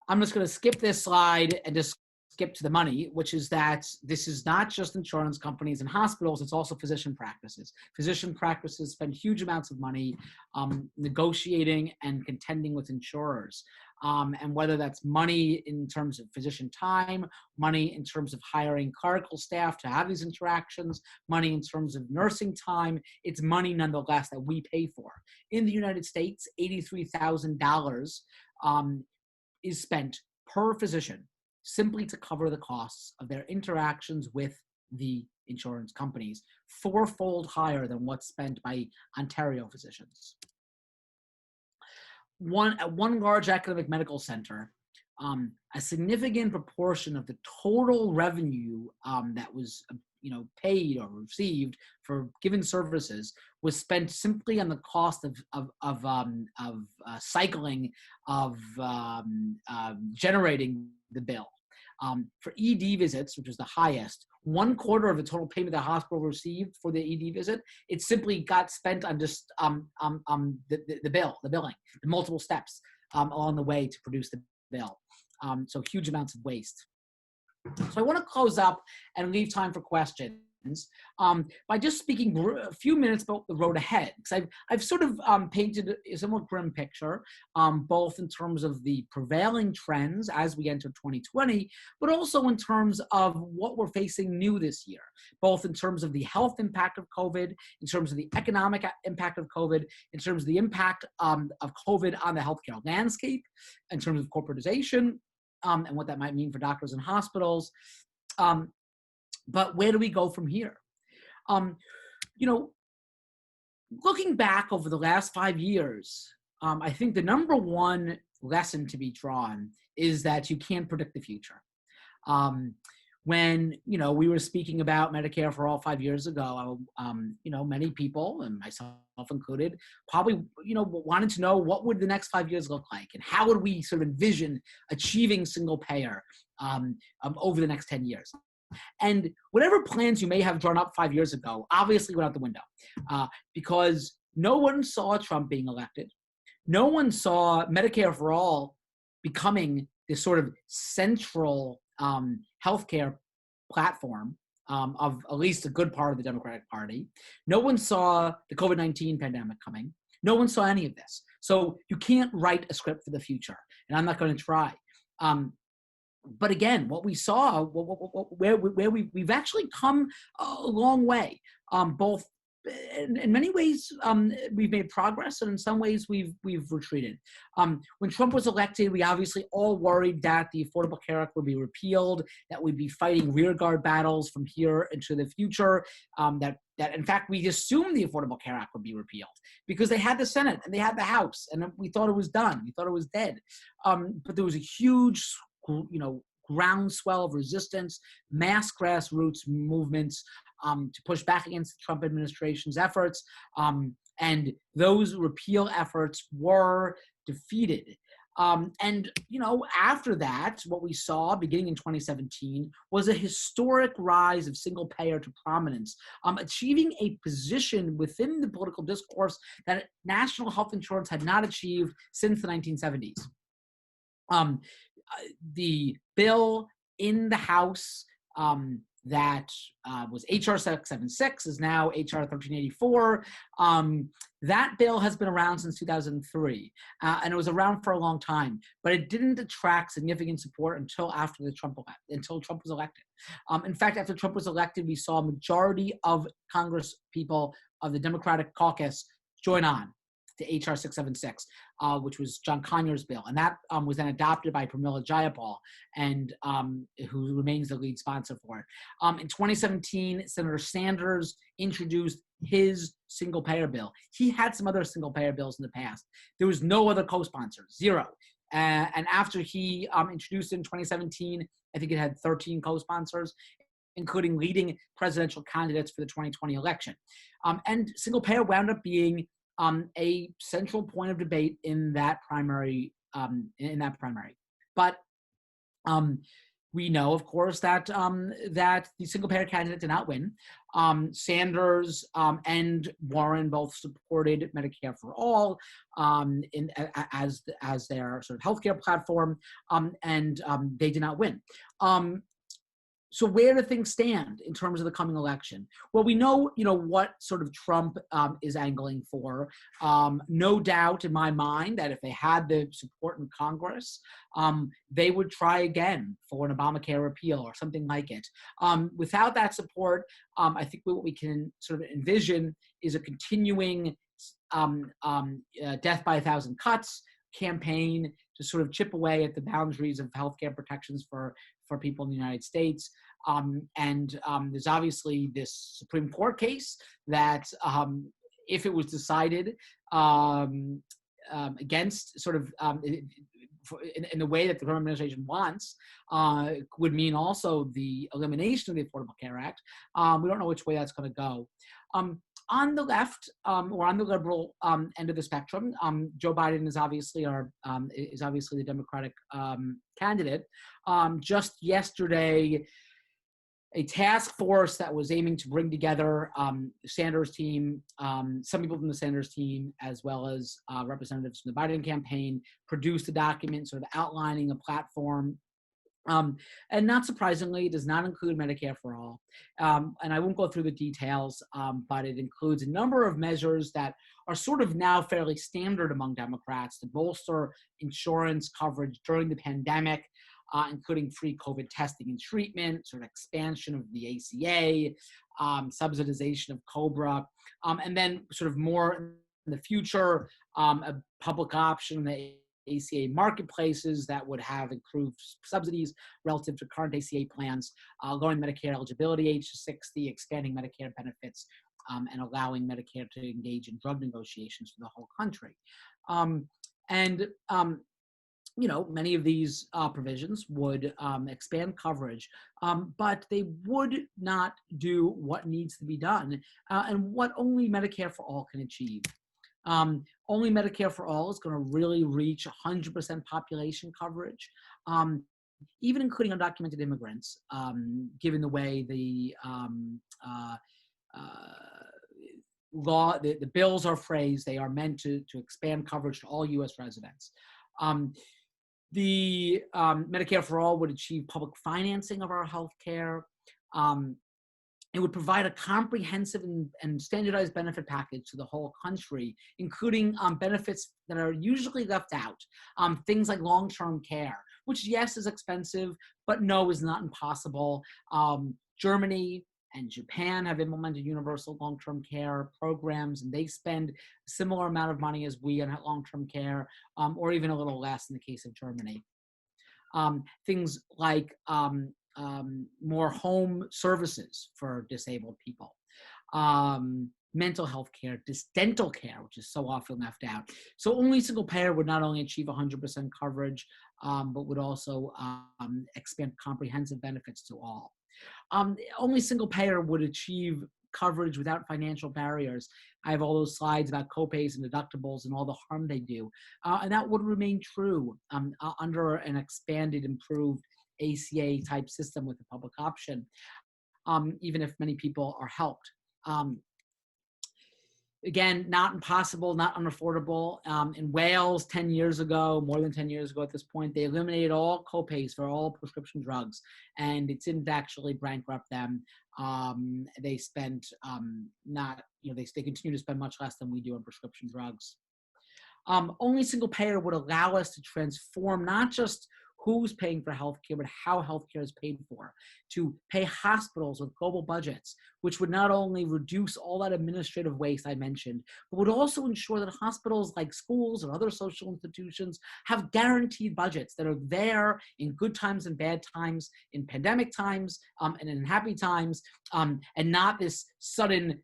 I'm just going to skip this slide and just skip to the money, which is that this is not just insurance companies and hospitals, it's also physician practices. Physician practices spend huge amounts of money negotiating and contending with insurers. And whether that's money in terms of physician time, money in terms of hiring clerical staff to have these interactions, money in terms of nursing time, it's money nonetheless that we pay for. In the United States, $83,000 is spent per physician simply to cover the costs of their interactions with the insurance companies, fourfold higher than what's spent by Ontario physicians. At one large academic medical center, a significant proportion of the total revenue that was paid or received for given services was spent simply on the cost of cycling, of generating the bill. For ED visits, which was the highest, 1/4 of the total payment the hospital received for the ED visit, it simply got spent on just the billing, the multiple steps along the way to produce the bill. So huge amounts of waste. So I want to close up and leave time for questions by just speaking a few minutes about the road ahead. Because I've sort of painted a somewhat grim picture, both in terms of the prevailing trends as we enter 2020, but also in terms of what we're facing new this year, both in terms of the health impact of COVID, in terms of the economic impact of COVID, in terms of the impact of COVID on the healthcare landscape, in terms of corporatization, and what that might mean for doctors and hospitals. But where do we go from here? Looking back over the last 5 years, I think the number one lesson to be drawn is that you can't predict the future. When we were speaking about Medicare for All 5 years ago, many people, and myself included, probably wanted to know what would the next 5 years look like, and how would we sort of envision achieving single payer over the next 10 years. And whatever plans you may have drawn up 5 years ago obviously went out the window because no one saw Trump being elected. No one saw Medicare for All becoming this sort of central healthcare platform of at least a good part of the Democratic Party. No one saw the COVID-19 pandemic coming. No one saw any of this. So you can't write a script for the future, and I'm not going to try. But again, what we saw, where we've actually come a long way, both in many ways we've made progress, and in some ways we've retreated. When Trump was elected, we obviously all worried that the Affordable Care Act would be repealed, that we'd be fighting rearguard battles from here into the future, that in fact we assumed the Affordable Care Act would be repealed because they had the Senate and they had the House, and we thought it was done. We thought it was dead. But there was a huge groundswell of resistance, mass grassroots movements to push back against the Trump administration's efforts. And those repeal efforts were defeated. After that, what we saw beginning in 2017 was a historic rise of single payer to prominence, achieving a position within the political discourse that national health insurance had not achieved since the 1970s. The bill in the House that was HR 676 is now HR 1384. That bill has been around since 2003, and it was around for a long time, but it didn't attract significant support until Trump was elected. In fact, after Trump was elected, we saw a majority of Congress people of the Democratic caucus join on. to HR 676, which was John Conyers' bill. And that was then adopted by Pramila Jayapal, and who remains the lead sponsor for it. In 2017, Senator Sanders introduced his single-payer bill. He had some other single-payer bills in the past. There was no other co-sponsors, zero. And after he introduced it in 2017, I think it had 13 co-sponsors, including leading presidential candidates for the 2020 election. And single payer wound up being a central point of debate in that primary. But we know, of course, that that the single payer candidate did not win. Sanders and Warren both supported Medicare for All as their sort of healthcare platform, and they did not win. So where do things stand in terms of the coming election? Well, we know, what sort of Trump is angling for. No doubt in my mind that if they had the support in Congress, they would try again for an Obamacare repeal or something like it. Without that support, I think what we can sort of envision is a continuing death by 1,000 cuts campaign to sort of chip away at the boundaries of healthcare protections for people in the United States. And there's obviously this Supreme Court case that if it was decided against sort of in the way that the current administration wants, would mean also the elimination of the Affordable Care Act. We don't know which way that's going to go. On the left, or on the liberal end of the spectrum, Joe Biden is obviously the Democratic candidate. Just yesterday, a task force that was aiming to bring together the Sanders team, some people from the Sanders team, as well as representatives from the Biden campaign, produced a document sort of outlining a platform. And not surprisingly, it does not include Medicare for All. And I won't go through the details, but it includes a number of measures that are sort of now fairly standard among Democrats to bolster insurance coverage during the pandemic, including free COVID testing and treatment, sort of expansion of the ACA, subsidization of COBRA, and then sort of more in the future, a public option, the ACA marketplaces that would have improved subsidies relative to current ACA plans, lowering Medicare eligibility age to 60, expanding Medicare benefits, and allowing Medicare to engage in drug negotiations for the whole country. Many of these provisions would expand coverage, but they would not do what needs to be done and what only Medicare for All can achieve. Only Medicare for All is going to really reach 100% population coverage, even including undocumented immigrants, given the way the bills are phrased. They are meant to expand coverage to all U.S. residents. The Medicare for All would achieve public financing of our health care. It would provide a comprehensive and standardized benefit package to the whole country, including benefits that are usually left out. Things like long-term care, which, yes, is expensive, but no, is not impossible. Germany and Japan have implemented universal long-term care programs, and they spend a similar amount of money as we on long-term care, or even a little less in the case of Germany. Things like more home services for disabled people, mental health care, dental care, which is so often left out. So only single payer would not only achieve 100% coverage, but would also expand comprehensive benefits to all. Only single payer would achieve coverage without financial barriers. I have all those slides about copays and deductibles and all the harm they do. And that would remain true under an expanded, improved ACA type system with the public option, even if many people are helped. Again, not impossible, not unaffordable. In Wales, 10 years ago, more than 10 years ago at this point, they eliminated all copays for all prescription drugs, and it didn't actually bankrupt them. They spent they continue to spend much less than we do on prescription drugs. Only single payer would allow us to transform not just who's paying for healthcare, but how healthcare is paid for, to pay hospitals with global budgets, which would not only reduce all that administrative waste I mentioned, but would also ensure that hospitals like schools or other social institutions have guaranteed budgets that are there in good times and bad times, in pandemic times, and in happy times, and not this sudden,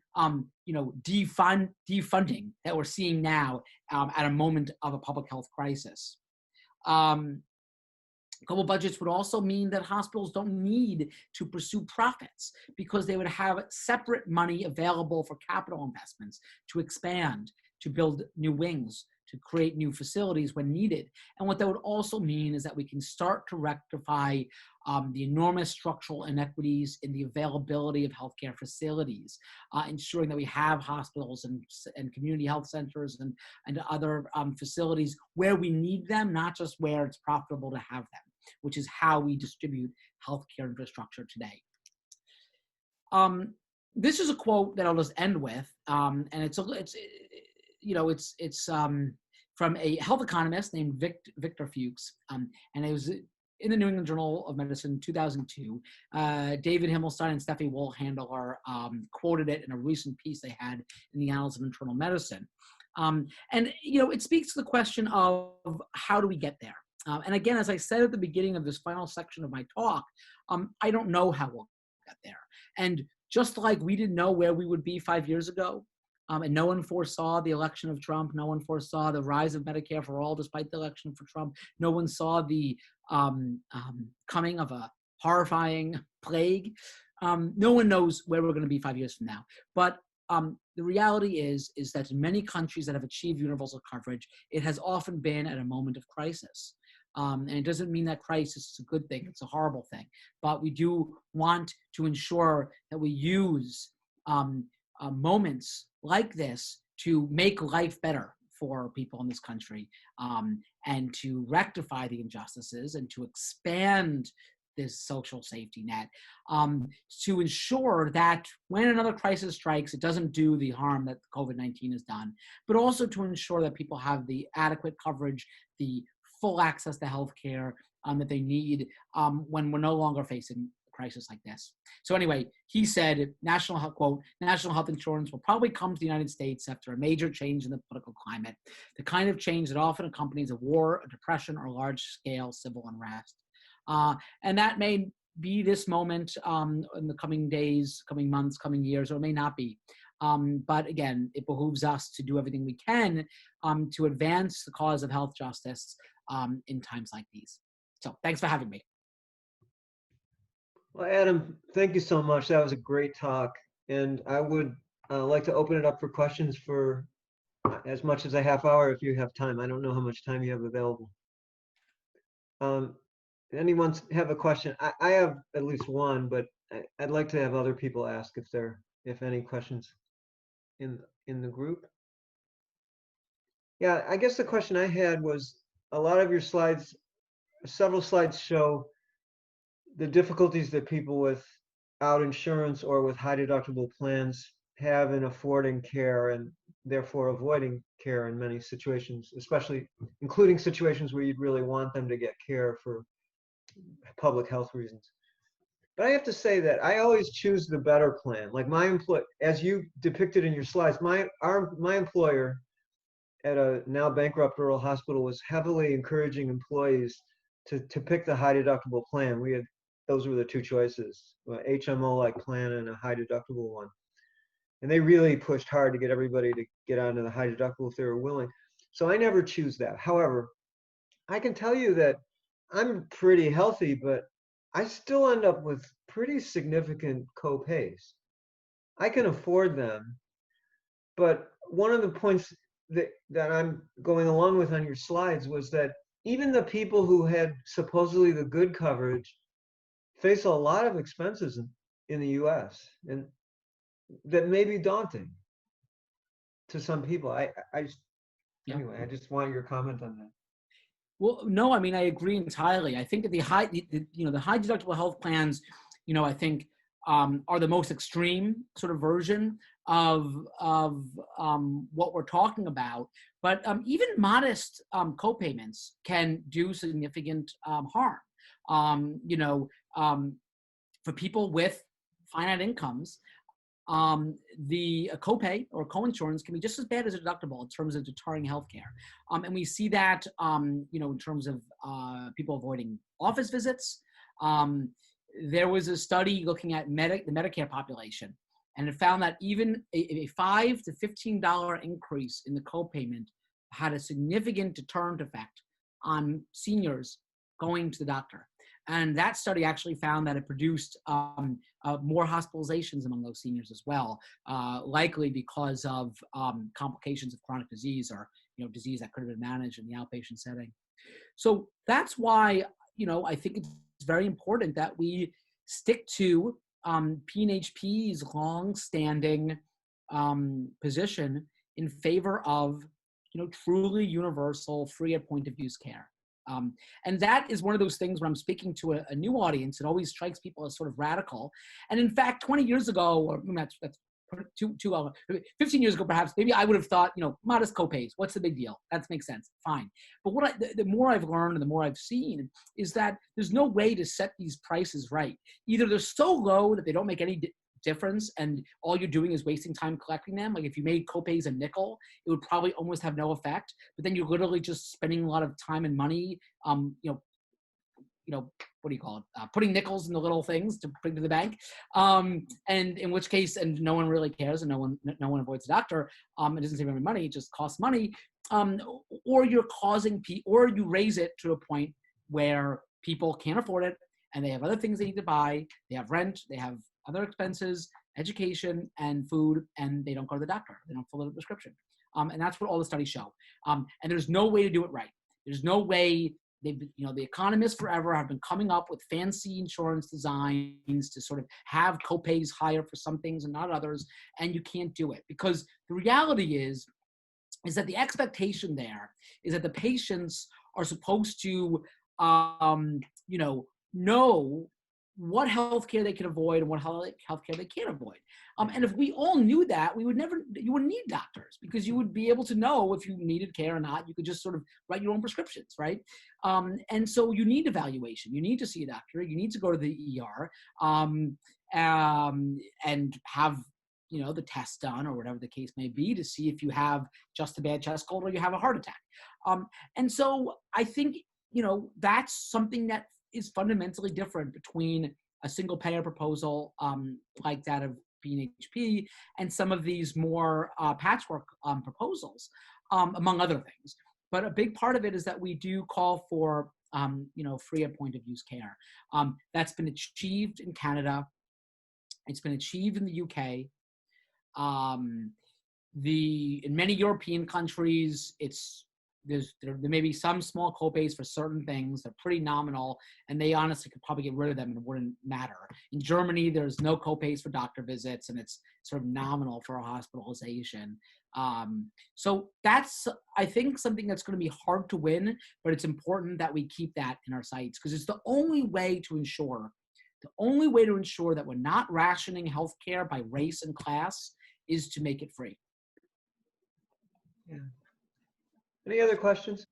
defunding that we're seeing now at a moment of a public health crisis. Global budgets would also mean that hospitals don't need to pursue profits because they would have separate money available for capital investments to expand, to build new wings, to create new facilities when needed. And what that would also mean is that we can start to rectify the enormous structural inequities in the availability of healthcare facilities, ensuring that we have hospitals and community health centers and other facilities where we need them, not just where it's profitable to have them, which is how we distribute healthcare infrastructure today. This is a quote that I'll just end with, and it's from a health economist named Victor Fuchs, and it was in the New England Journal of Medicine, 2002. David Himmelstein and Steffi Wohlhandler quoted it in a recent piece they had in the Annals of Internal Medicine. It speaks to the question of how do we get there? And again, as I said at the beginning of this final section of my talk, I don't know how we'll get there. And just like we didn't know where we would be 5 years ago, and no one foresaw the election of Trump, no one foresaw the rise of Medicare for all despite the election for Trump, no one saw the coming of a horrifying plague. No one knows where we're going to be 5 years from now. But the reality is that in many countries that have achieved universal coverage, it has often been at a moment of crisis. And it doesn't mean that crisis is a good thing, it's a horrible thing. But we do want to ensure that we use moments like this to make life better for people in this country, and to rectify the injustices and to expand this social safety net, to ensure that when another crisis strikes, it doesn't do the harm that COVID-19 has done, but also to ensure that people have the adequate coverage, the full access to healthcare that they need when we're no longer facing a crisis like this. So anyway, he said, national health insurance will probably come to the United States after a major change in the political climate, the kind of change that often accompanies a war, a depression, or large-scale civil unrest. And that may be this moment in the coming days, coming months, coming years, or it may not be. But again, it behooves us to do everything we can to advance the cause of health justice in times like these. So thanks for having me. Well, Adam, thank you so much. That was a great talk. And I would like to open it up for questions for as much as a half hour if you have time. I don't know how much time you have available. Anyone have a question? I have at least one, but I'd like to have other people ask if any questions in the group. Yeah, I guess the question I had was, a lot of your slides, several slides show the difficulties that people without insurance or with high deductible plans have in affording care and therefore avoiding care in many situations, especially including situations where you'd really want them to get care for public health reasons. But I have to say that I always choose the better plan. Like as you depicted in your slides, my employer at a now bankrupt rural hospital was heavily encouraging employees to pick the high deductible plan. Those were the two choices, HMO-like plan and a high deductible one. And they really pushed hard to get everybody to get onto the high deductible if they were willing. So I never choose that. However, I can tell you that I'm pretty healthy, but I still end up with pretty significant co-pays. I can afford them, but one of the points that I'm going along with on your slides was that even the people who had supposedly the good coverage face a lot of expenses in the US, and that may be daunting to some people. Anyway, I just want your comment on that. Well, no, I mean, I agree entirely. I think that the high deductible health plans, I think are the most extreme sort of version of what we're talking about. But even modest co-payments can do significant harm. For people with finite incomes, the copay or co-insurance can be just as bad as a deductible in terms of deterring healthcare. And we see that, in terms of people avoiding office visits. There was a study looking at the Medicare population, and it found that even a $5 to $15 increase in the copayment had a significant deterrent effect on seniors going to the doctor. And that study actually found that it produced more hospitalizations among those seniors as well, likely because of complications of chronic disease or disease that could have been managed in the outpatient setting. So that's why I think it's very important that we stick to P&HP's long-standing position in favor of truly universal, free at point of use care. And that is one of those things when I'm speaking to a new audience, it always strikes people as sort of radical. And in fact, 20 years ago, or that's 15 years ago, perhaps, maybe I would have thought, modest copays, what's the big deal? That makes sense, fine. But the more I've learned and the more I've seen is that there's no way to set these prices right. Either they're so low that they don't make any difference and all you're doing is wasting time collecting them. Like if you made copays a nickel, it would probably almost have no effect, but then you're literally just spending a lot of time and money, what do you call it? Putting nickels in the little things to bring to the bank. And in which case, and no one really cares and no one avoids a doctor. It doesn't save any money, it just costs money. Or you're or you raise it to a point where people can't afford it and they have other things they need to buy. They have rent, they have other expenses, education and food, and they don't go to the doctor. They don't fill out a prescription. And that's what all the studies show. And there's no way to do it right. There's no way. The economists forever have been coming up with fancy insurance designs to sort of have copays higher for some things and not others, and you can't do it because the reality is that the expectation there is that the patients are supposed to, know what healthcare they can avoid and what healthcare they can't avoid. And if we all knew that, you wouldn't need doctors because you would be able to know if you needed care or not. You could just sort of write your own prescriptions, right? And so you need evaluation. You need to see a doctor. You need to go to the ER and have the test done or whatever the case may be to see if you have just a bad chest cold or you have a heart attack. And so I think, that's something that is fundamentally different between a single payer proposal like that of P&HP and some of these more patchwork proposals, among other things. But a big part of it is that we do call for, free at point of use care. That's been achieved in Canada. It's been achieved in the UK. In many European countries, there may be some small copays for certain things. They're pretty nominal, and they honestly could probably get rid of them and it wouldn't matter. In Germany, there's no copays for doctor visits, and it's sort of nominal for a hospitalization. So that's, I think, something that's going to be hard to win, but it's important that we keep that in our sights because it's the only way to ensure that we're not rationing healthcare by race and class is to make it free. Yeah. Any other questions?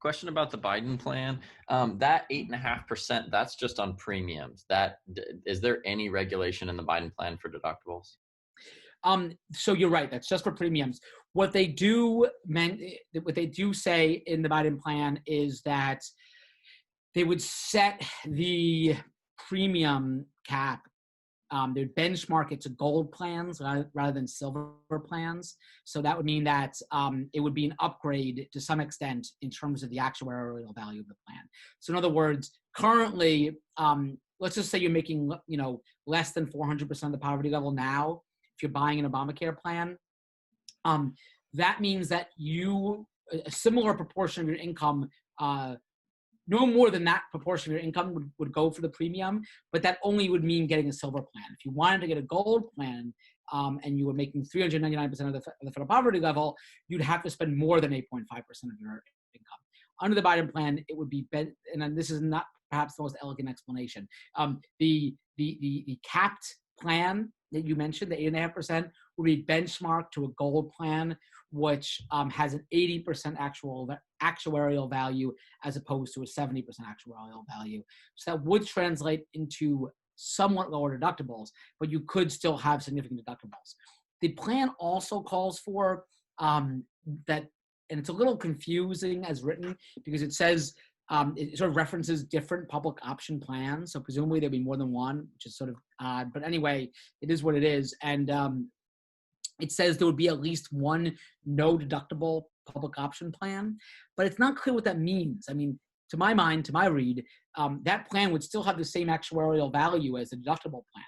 Question about the Biden plan. That 8.5%, that's just on premiums. Is there any regulation in the Biden plan for deductibles? So you're right. That's just for premiums. What they do say in the Biden plan is that they would set the premium cap. They would benchmark it to gold plans rather than silver plans. So that would mean that it would be an upgrade to some extent in terms of the actuarial value of the plan. So in other words, currently, let's just say you're making less than 400% of the poverty level now. If you're buying an Obamacare plan, that means that a similar proportion of your income, no more than that proportion of your income would go for the premium, but that only would mean getting a silver plan. If you wanted to get a gold plan and you were making 399% of the federal poverty level, you'd have to spend more than 8.5% of your income. Under the Biden plan, it would be, and this is not perhaps the most elegant explanation. The capped plan that you mentioned, the 8.5%, would be benchmarked to a gold plan, which has an 80% actuarial value as opposed to a 70% actuarial value. So that would translate into somewhat lower deductibles, but you could still have significant deductibles. The plan also calls for that, and it's a little confusing as written because it says it sort of references different public option plans. So presumably there'll be more than one, which is sort of odd. But anyway, it is what it is. And it says there would be at least one no deductible public option plan, but it's not clear what that means. I mean, to my mind, to my read, that plan would still have the same actuarial value as the deductible plan.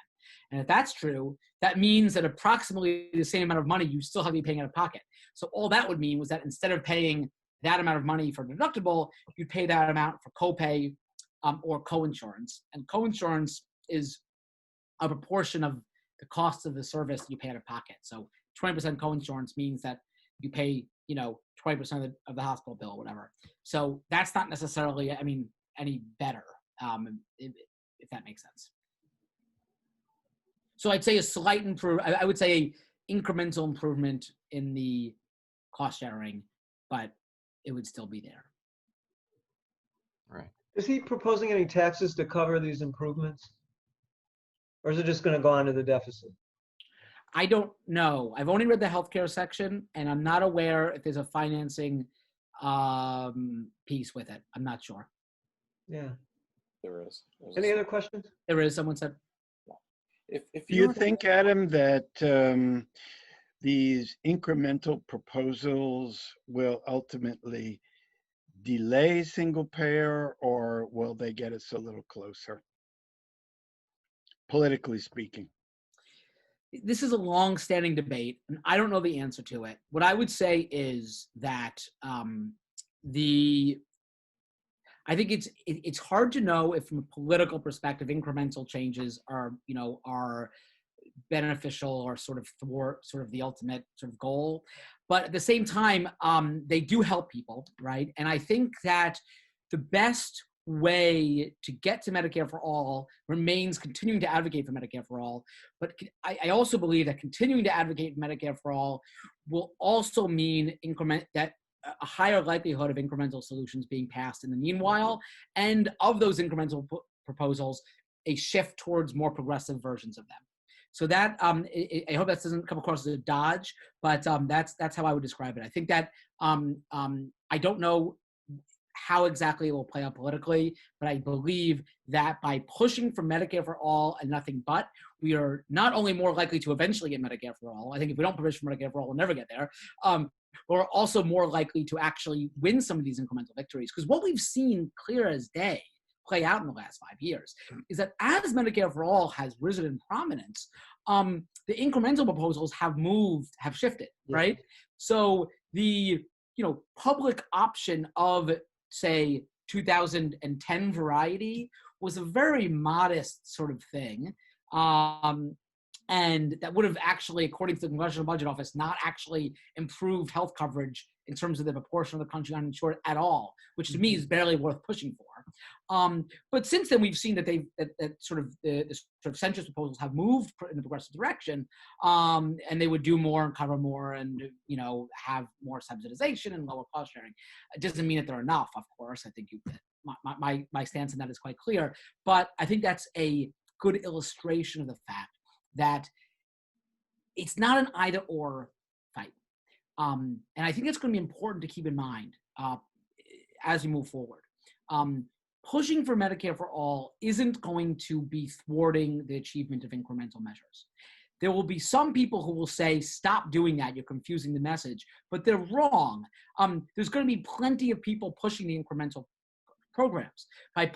And if that's true, that means that approximately the same amount of money you still have to be paying out of pocket. So all that would mean was that instead of paying that amount of money for deductible, you'd pay that amount for copay or coinsurance. And coinsurance is a proportion of the cost of the service you pay out of pocket. So 20% coinsurance means that you pay, 20% of the hospital bill or whatever. So that's not necessarily, any better, if that makes sense. So I'd say a slight improvement. I would say incremental improvement in the cost sharing, but it would still be there. Right. Is he proposing any taxes to cover these improvements? Or is it just going to go onto the deficit? I don't know. I've only read the healthcare section, and I'm not aware if there's a financing piece with it. I'm not sure. Yeah. There is. Any other questions? There is. Someone said. If Do you think, Adam, that these incremental proposals will ultimately delay single payer, or will they get us a little closer, politically speaking? This is a long-standing debate, and I don't know the answer to it. What I would say is that I think it's hard to know if, from a political perspective, incremental changes are beneficial or sort of thwart sort of the ultimate sort of goal. But at the same time, they do help people, right? And I think that the best way to get to Medicare for all remains continuing to advocate for Medicare for all. But I also believe that continuing to advocate for Medicare for all will also mean a higher likelihood of incremental solutions being passed in the meanwhile, and of those incremental proposals, a shift towards more progressive versions of them. So that I hope that doesn't come across as a dodge, but that's how I would describe it. I think that I don't know how exactly it will play out politically, but I believe that by pushing for Medicare for all and nothing but, we are not only more likely to eventually get Medicare for all. I think if we don't push for Medicare for all, we'll never get there. We're also more likely to actually win some of these incremental victories. Because what we've seen clear as day play out in the last 5 years is that as Medicare for all has risen in prominence, the incremental proposals have shifted, right? Yeah. So the public option of, say, 2010 variety was a very modest sort of thing. And that would have actually, according to the Congressional Budget Office, not actually improved health coverage in terms of the proportion of the country uninsured at all, which to me is barely worth pushing for. But since then, we've seen that the sort of centrist proposals have moved in the progressive direction, and they would do more and cover more and have more subsidization and lower cost sharing. It doesn't mean that they're enough, of course. I think my stance on that is quite clear. But I think that's a good illustration of the fact that it's not an either or fight. And I think it's going to be important to keep in mind as we move forward. Pushing for Medicare for all isn't going to be thwarting the achievement of incremental measures. There will be some people who will say, stop doing that, you're confusing the message, but they're wrong. There's going to be plenty of people pushing the incremental programs. By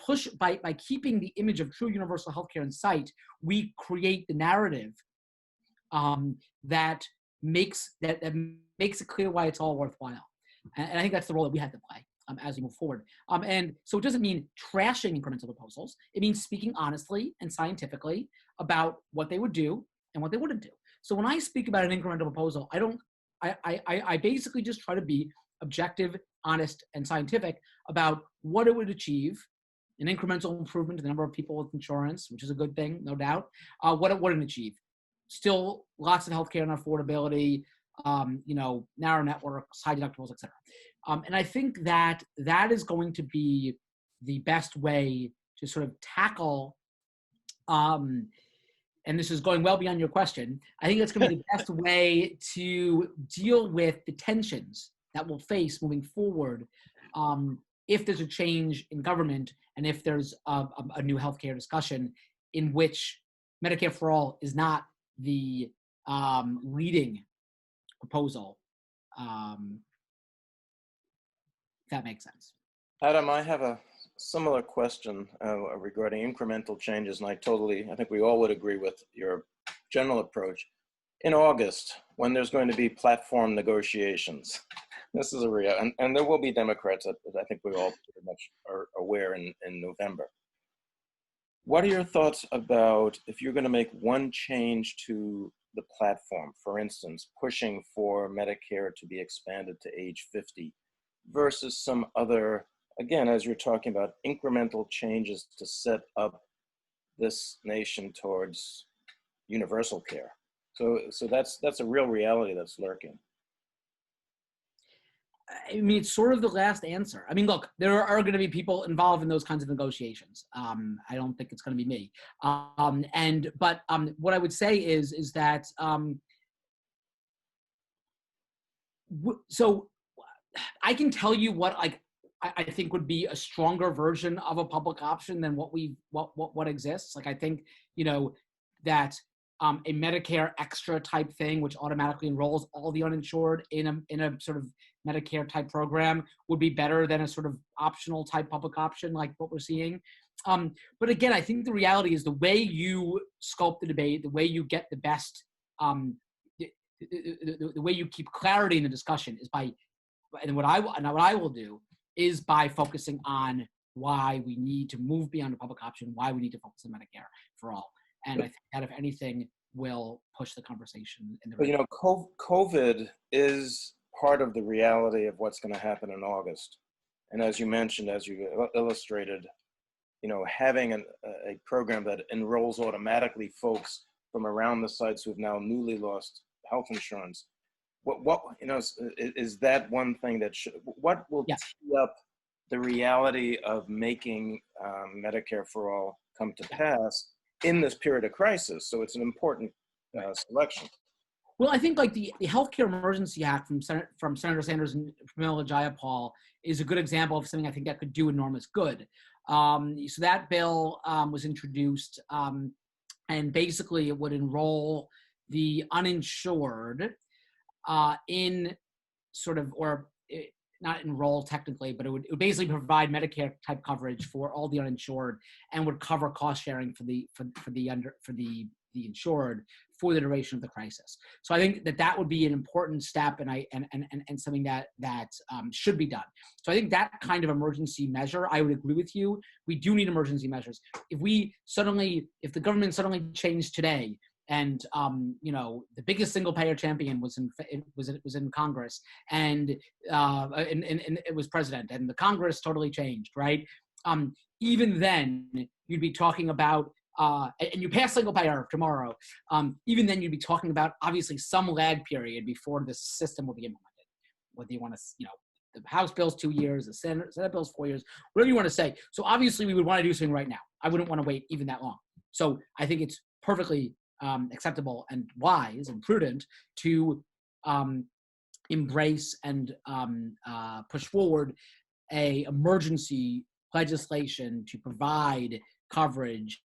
keeping the image of true universal healthcare in sight, we create the narrative that makes it clear why it's all worthwhile. And I think that's the role that we have to play as we move forward. And so it doesn't mean trashing incremental proposals. It means speaking honestly and scientifically about what they would do and what they wouldn't do. So when I speak about an incremental proposal, I basically just try to be objective, honest, and scientific about what it would achieve an incremental improvement in the number of people with insurance, which is a good thing, no doubt. What it wouldn't achieve. Still lots of healthcare and affordability, narrow networks, high deductibles, et cetera. And I think that is going to be the best way to sort of tackle, and this is going well beyond your question, I think that's going to be the best way to deal with the tensions that we'll face moving forward if there's a change in government and if there's a new healthcare discussion in which Medicare for All is not the leading proposal. If that makes sense. Adam, I have a similar question regarding incremental changes, and I think we all would agree with your general approach. In August, when there's going to be platform negotiations, this is a real, and there will be Democrats that I think we all pretty much are aware in November. What are your thoughts about if you're going to make one change to the platform, for instance, pushing for Medicare to be expanded to age 50 versus some other, again, as you're talking about, incremental changes to set up this nation towards universal care? So that's a real reality that's lurking. I mean, it's sort of the last answer. I mean, look, there are going to be people involved in those kinds of negotiations. I don't think it's going to be me. But what I would say is that so I can tell you what I think would be a stronger version of a public option than what exists. Like I think that a Medicare extra type thing, which automatically enrolls all the uninsured in a sort of Medicare type program, would be better than a sort of optional type public option like what we're seeing. But again, I think the reality is the way you sculpt the debate, the way you get the best, the way you keep clarity in the discussion is by, and what I will do is by focusing on why we need to move beyond a public option, why we need to focus on Medicare for all. And I think that, if anything, will push the conversation in the right direction. But COVID is part of the reality of what's going to happen in August. And as you mentioned, as you illustrated, having a program that enrolls automatically folks from around the sites who've now newly lost health insurance, what is that one thing that what will tee up the reality of making Medicare for All come to pass in this period of crisis? So it's an important selection. Well, I think like the Healthcare Emergency Act from Senator Sanders and Pramila Jayapal is a good example of something I think that could do enormous good. So that bill was introduced, and basically it would enroll the uninsured in sort of, or not enroll technically, but it would basically provide Medicare type coverage for all the uninsured and would cover cost sharing for the insured for the duration of the crisis. So I think that would be an important step, and something that should be done. So I think that kind of emergency measure, I would agree with you. We do need emergency measures. If the government suddenly changed today, and the biggest single payer champion was in Congress, and it was president, and the Congress totally changed, right? Even then, you'd be talking about and you pass single payer tomorrow. Even then, you'd be talking about obviously some lag period before the system will be implemented. Whether you want to, the House bill's 2 years, the Senate bill's 4 years, whatever you want to say. So obviously, we would want to do something right now. I wouldn't want to wait even that long. So I think it's perfectly acceptable and wise and prudent to embrace and push forward a emergency legislation to provide coverage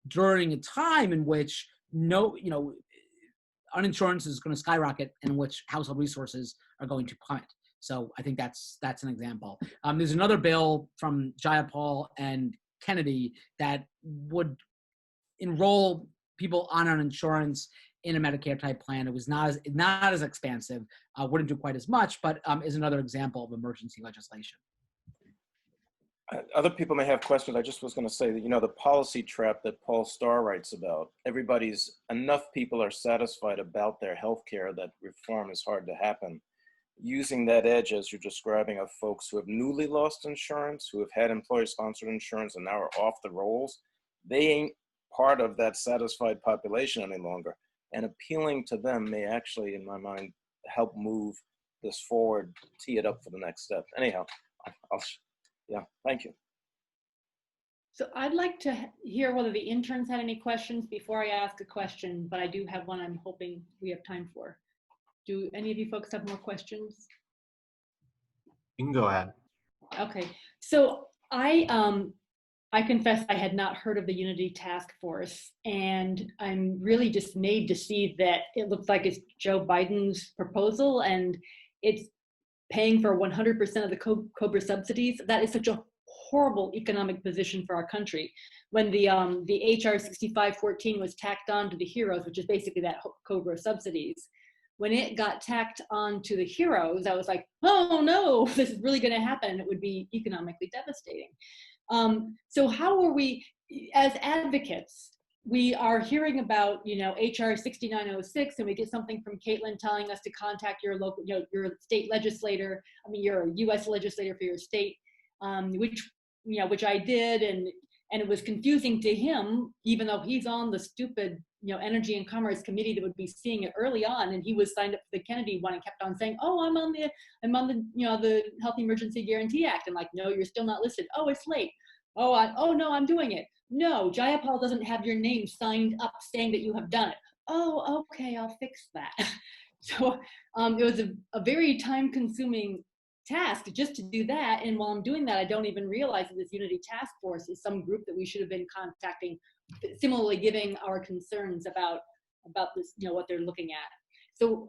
during a time in which uninsurance is going to skyrocket and in which household resources are going to plummet. So I think that's an example. There's another bill from Jayapal and Kennedy that would enroll people on an insurance in a Medicare type plan. It was not as expansive, wouldn't do quite as much, but is another example of emergency legislation. Other people may have questions. I just was going to say that, the policy trap that Paul Starr writes about, enough people are satisfied about their health care that reform is hard to happen. using that edge as you're describing of folks who have newly lost insurance, who have had employer-sponsored insurance and now are off the rolls. They ain't part of that satisfied population any longer. And appealing to them may actually, in my mind, help move this forward, tee it up for the next step. Anyhow, yeah, thank you. So I'd like to hear whether the interns had any questions before I ask a question, but I do have one I'm hoping we have time for. Do any of you folks have more questions? You can go ahead. Okay, so I confess I had not heard of the Unity Task Force, and I'm really dismayed to see that it looks like it's Joe Biden's proposal and it's paying for 100% of the COBRA subsidies. That is such a horrible economic position for our country. When the HR 6514 was tacked on to the heroes, which is basically that COBRA subsidies, when it got tacked on to the heroes, I was like, oh no, this is really going to happen. It would be economically devastating. So how are we, as advocates, we are hearing about, HR 6906, and we get something from Caitlin telling us to contact your local, your state legislator, your U.S. legislator for your state, which I did, and it was confusing to him, even though he's on the stupid, Energy and Commerce Committee that would be seeing it early on, and he was signed up for the Kennedy one and kept on saying, oh, I'm on the the Health Emergency Guarantee Act, and like, no, you're still not listed. Oh, it's late. Oh no, I'm doing it. No, Jayapal doesn't have your name signed up saying that you have done it. Oh, okay, I'll fix that. So it was a very time-consuming task just to do that, and while I'm doing that, I don't even realize that this Unity Task Force is some group that we should have been contacting, similarly giving our concerns about this, what they're looking at. So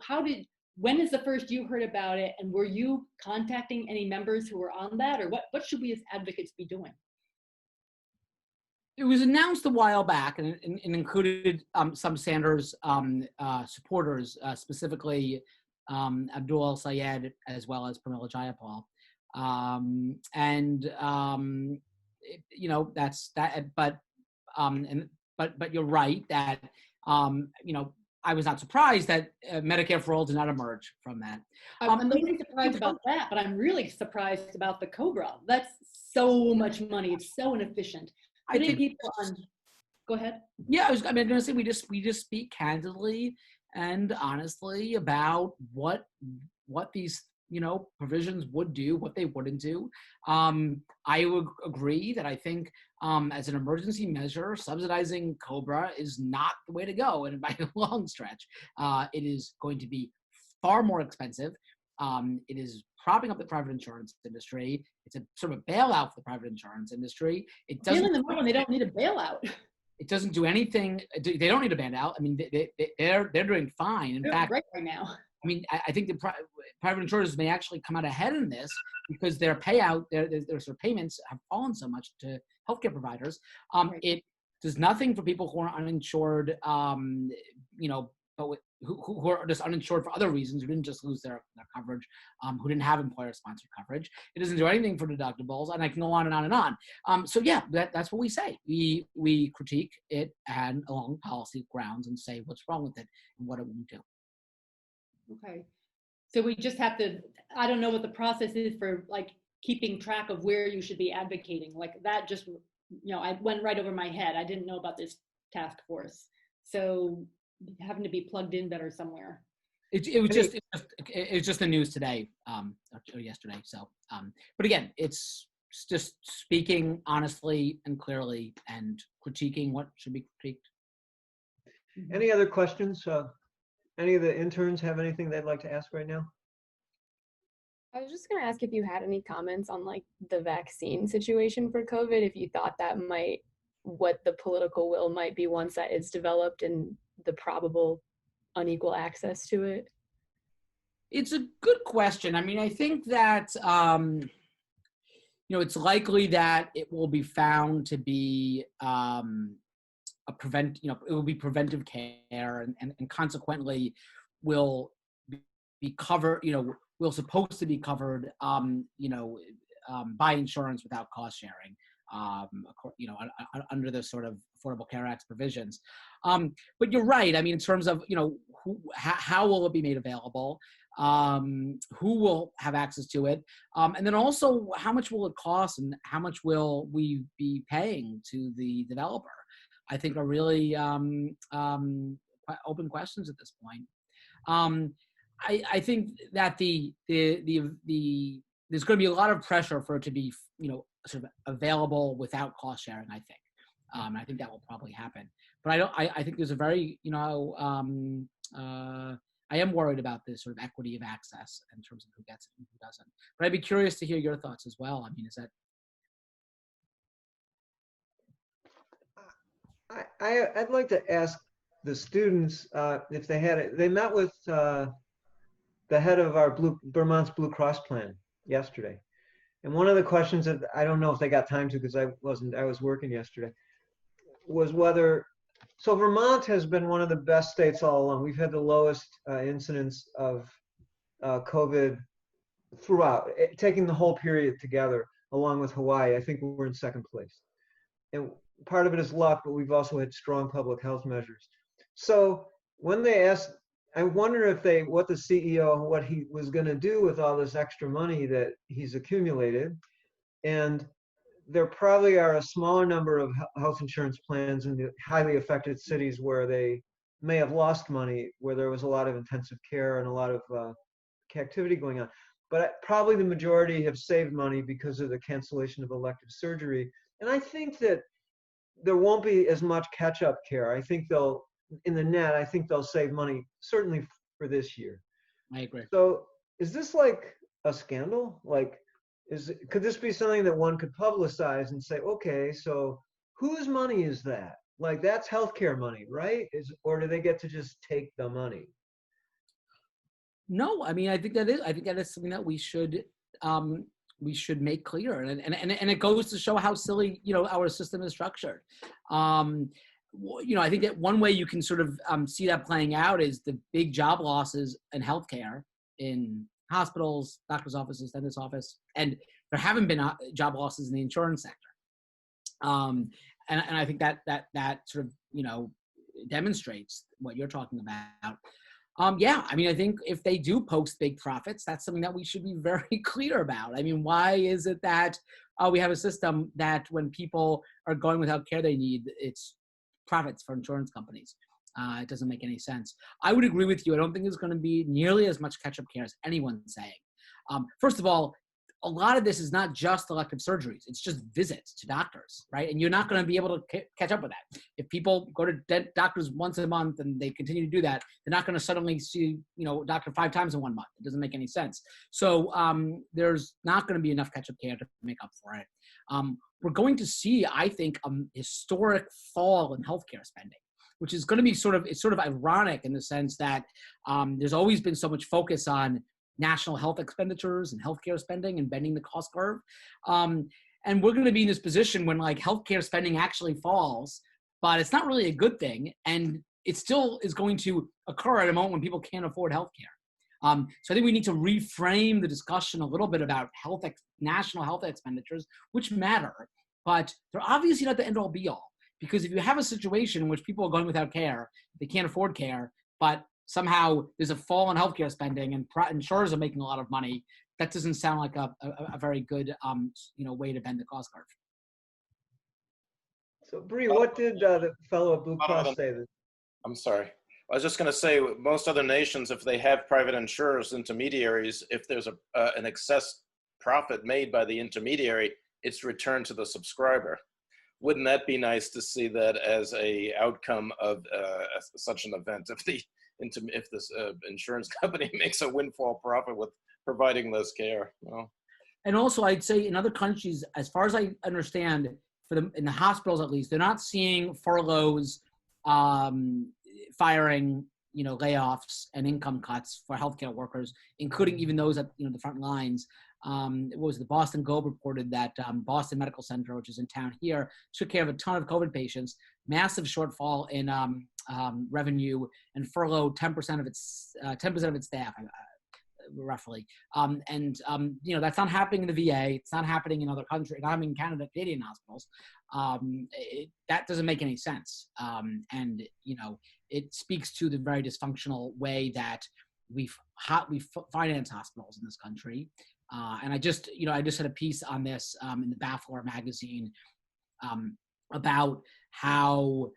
when is the first you heard about it, and were you contacting any members who were on that, or what should we as advocates be doing? It was announced a while back, and it included some Sanders supporters, specifically Abdul El-Sayed as well as Pramila Jayapal. That's that. But you're right that I was not surprised that Medicare for All did not emerge from that. I'm really surprised about that, but I'm really surprised about the COBRA. That's so much money. It's so inefficient. I think people on. Go ahead. Yeah, I was going to say we just speak candidly and honestly about what these provisions would do, what they wouldn't do. I would agree that I think as an emergency measure, subsidizing COBRA is not the way to go, and by a long stretch, it is going to be far more expensive. It is propping up the private insurance industry. It's a sort of a bailout for the private insurance industry. It doesn't. They don't need a bailout. It doesn't do anything. They don't need a bailout. I mean, they're doing fine. In fact, right now. I mean, I think the private insurers may actually come out ahead in this because their payout, their sort of payments have fallen so much to healthcare providers. Right. It does nothing for people who are uninsured, but who are just uninsured for other reasons, who didn't just lose their coverage, who didn't have employer-sponsored coverage. It doesn't do anything for deductibles, and I can go on and on and on. So yeah, that's what we say. We critique it and along policy grounds and say what's wrong with it and what it won't do. Okay, so we just have to. I don't know what the process is for like keeping track of where you should be advocating. Like that just, I went right over my head. I didn't know about this task force, so having to be plugged in better somewhere. It was just the news today or yesterday. So, but again, it's just speaking honestly and clearly and critiquing what should be critiqued. Any other questions? Any of the interns have anything they'd like to ask right now? I was just going to ask if you had any comments on like the vaccine situation for COVID, if you thought that what the political will might be once that is developed and the probable unequal access to it. It's a good question. I mean, I think that, it's likely that it will be found to be it will be preventive care and consequently will be covered, will supposed to be covered, by insurance without cost sharing, under the sort of Affordable Care Act provisions. But you're right. I mean, in terms of, how will it be made available? who will have access to it, and then also how much will it cost and how much will we be paying to the developer, I think are really open questions at this point. I think that there's going to be a lot of pressure for it to be, sort of available without cost sharing, I think. And I think that will probably happen. But I think there's a very, I am worried about this sort of equity of access in terms of who gets it and who doesn't. But I'd be curious to hear your thoughts as well. I mean, is that? I'd like to ask the students if they had it. They met with the head of our Vermont's Blue Cross plan yesterday. And one of the questions that I don't know if they got time to because I was working yesterday, was whether, so Vermont has been one of the best states all along. We've had the lowest incidence of COVID throughout, taking the whole period together, along with Hawaii. I think we're in second place. And part of it is luck, but we've also had strong public health measures. So when they asked, I wonder if what the CEO, what he was going to do with all this extra money that he's accumulated. And there probably are a smaller number of health insurance plans in the highly affected cities where they may have lost money, where there was a lot of intensive care and a lot of activity going on. But probably the majority have saved money because of the cancellation of elective surgery. And I think that there won't be as much catch-up care. I think I think they'll save money, certainly for this year. I agree. So is this like a scandal? Like, could this be something that one could publicize and say, okay, so whose money is that? Like, that's healthcare money, right? Or do they get to just take the money? No, I mean, I think that is something that we should make clear, and it goes to show how silly, our system is structured. I think that one way you can sort of see that playing out is the big job losses in healthcare, in hospitals, doctor's offices, dentist office, and there haven't been job losses in the insurance sector. And I think that sort of, demonstrates what you're talking about. I mean, I think if they do post big profits, that's something that we should be very clear about. I mean, why is it that we have a system that when people are going without care they need, it's profits for insurance companies? It doesn't make any sense. I would agree with you. I don't think there's going to be nearly as much catch-up care as anyone's saying. First of all, a lot of this is not just elective surgeries. It's just visits to doctors, right? And you're not going to be able to catch up with that. If people go to doctors once a month and they continue to do that, they're not going to suddenly see, a doctor 5 times in 1 month. It doesn't make any sense. So there's not going to be enough catch-up care to make up for it. We're going to see, I think, a historic fall in healthcare spending, which is going to be sort of ironic in the sense that there's always been so much focus on national health expenditures and healthcare spending and bending the cost curve. And we're going to be in this position when like healthcare spending actually falls, but it's not really a good thing. And it still is going to occur at a moment when people can't afford healthcare. So I think we need to reframe the discussion a little bit about national health expenditures, which matter, but they're obviously not the end all be all. Because if you have a situation in which people are going without care, they can't afford care, but somehow there's a fall in healthcare spending and insurers are making a lot of money, that doesn't sound like a very good way to bend the cost curve. So Bree, what did the fellow at Blue Cross say? I'm sorry. I was just going to say, most other nations, if they have private insurers, intermediaries, if there's an excess profit made by the intermediary, it's returned to the subscriber. Wouldn't that be nice to see that as a outcome of such an event? If this insurance company makes a windfall profit with providing less care. Well. And also, I'd say in other countries, as far as I understand, in the hospitals at least, they're not seeing furloughs, firing, layoffs, and income cuts for healthcare workers, including even those at the front lines. It was the Boston Globe reported that Boston Medical Center, which is in town here, took care of a ton of COVID patients, massive shortfall in revenue, and furloughed 10% of its staff, roughly. That's not happening in the VA. It's not happening in other countries. Not happening in Canada, Canadian hospitals. That doesn't make any sense. It speaks to the very dysfunctional way that we finance hospitals in this country. And I just had a piece on this in the Baffler magazine about how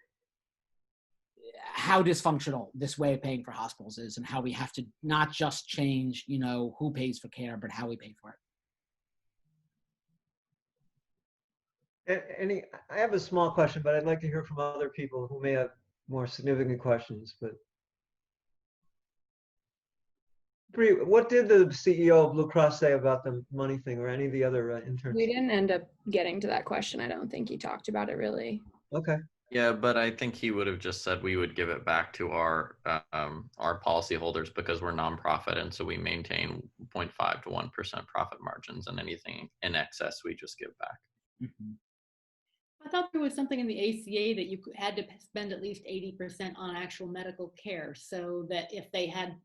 dysfunctional this way of paying for hospitals is, and how we have to not just change, who pays for care, but how we pay for it. I have a small question, but I'd like to hear from other people who may have more significant questions. But Bree, what did the CEO of Blue Cross say about the money thing, or any of the other interns? We didn't end up getting to that question. I don't think he talked about it really. Okay. Yeah, but I think he would have just said we would give it back to our policyholders because we're nonprofit, and so we maintain 0.5 to 1% profit margins, and anything in excess we just give back. Mm-hmm. I thought there was something in the ACA that you had to spend at least 80% on actual medical care, so that if they had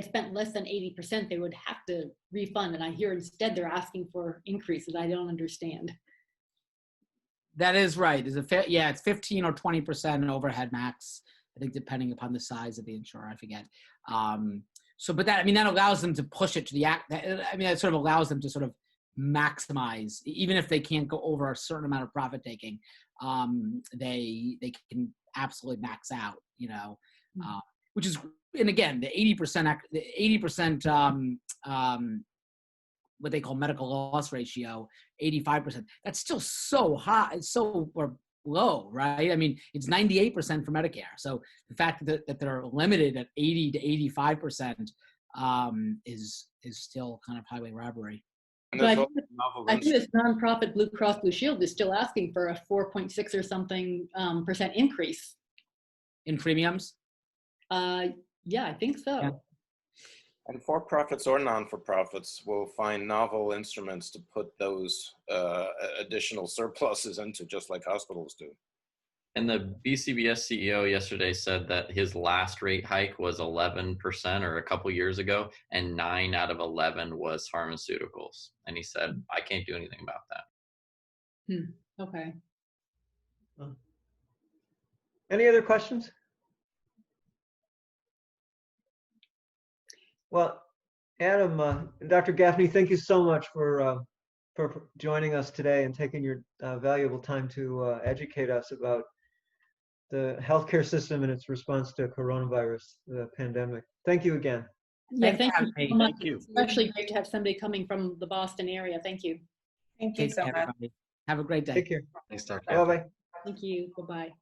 spent less than 80%, they would have to refund. And I hear instead they're asking for increases. I don't understand. That is right. It's 15 or 20% overhead max, I think, depending upon the size of the insurer. I forget. But that allows them to push it to the act. That sort of allows them to sort of maximize, even if they can't go over a certain amount of profit taking. They can absolutely max out. Which is, and again, the 80%, what they call medical loss ratio, 85%. That's still so high. It's so low, right? I mean, it's 98% for Medicare. So the fact that they're limited at 80 to 85% is still kind of highway robbery. But I think this nonprofit Blue Cross Blue Shield is still asking for a 4.6 or something percent increase in premiums. Yeah, I think so. Yeah. And for-profits or non-for-profits will find novel instruments to put those additional surpluses into, just like hospitals do. And the BCBS CEO yesterday said that his last rate hike was 11%, or a couple years ago, and 9 out of 11 was pharmaceuticals. And he said, I can't do anything about that. Okay. Any other questions? Well, Adam, Dr. Gaffney, thank you so much for joining us today and taking your valuable time to educate us about the healthcare system and its response to coronavirus, the pandemic. Thank you again. Yeah, thank you so much. Thank you. It's especially great to have somebody coming from the Boston area. Thank you. Thank you so much. Have a great day. Take care. Thanks, Dr. Bye-bye. Thank you. Bye-bye.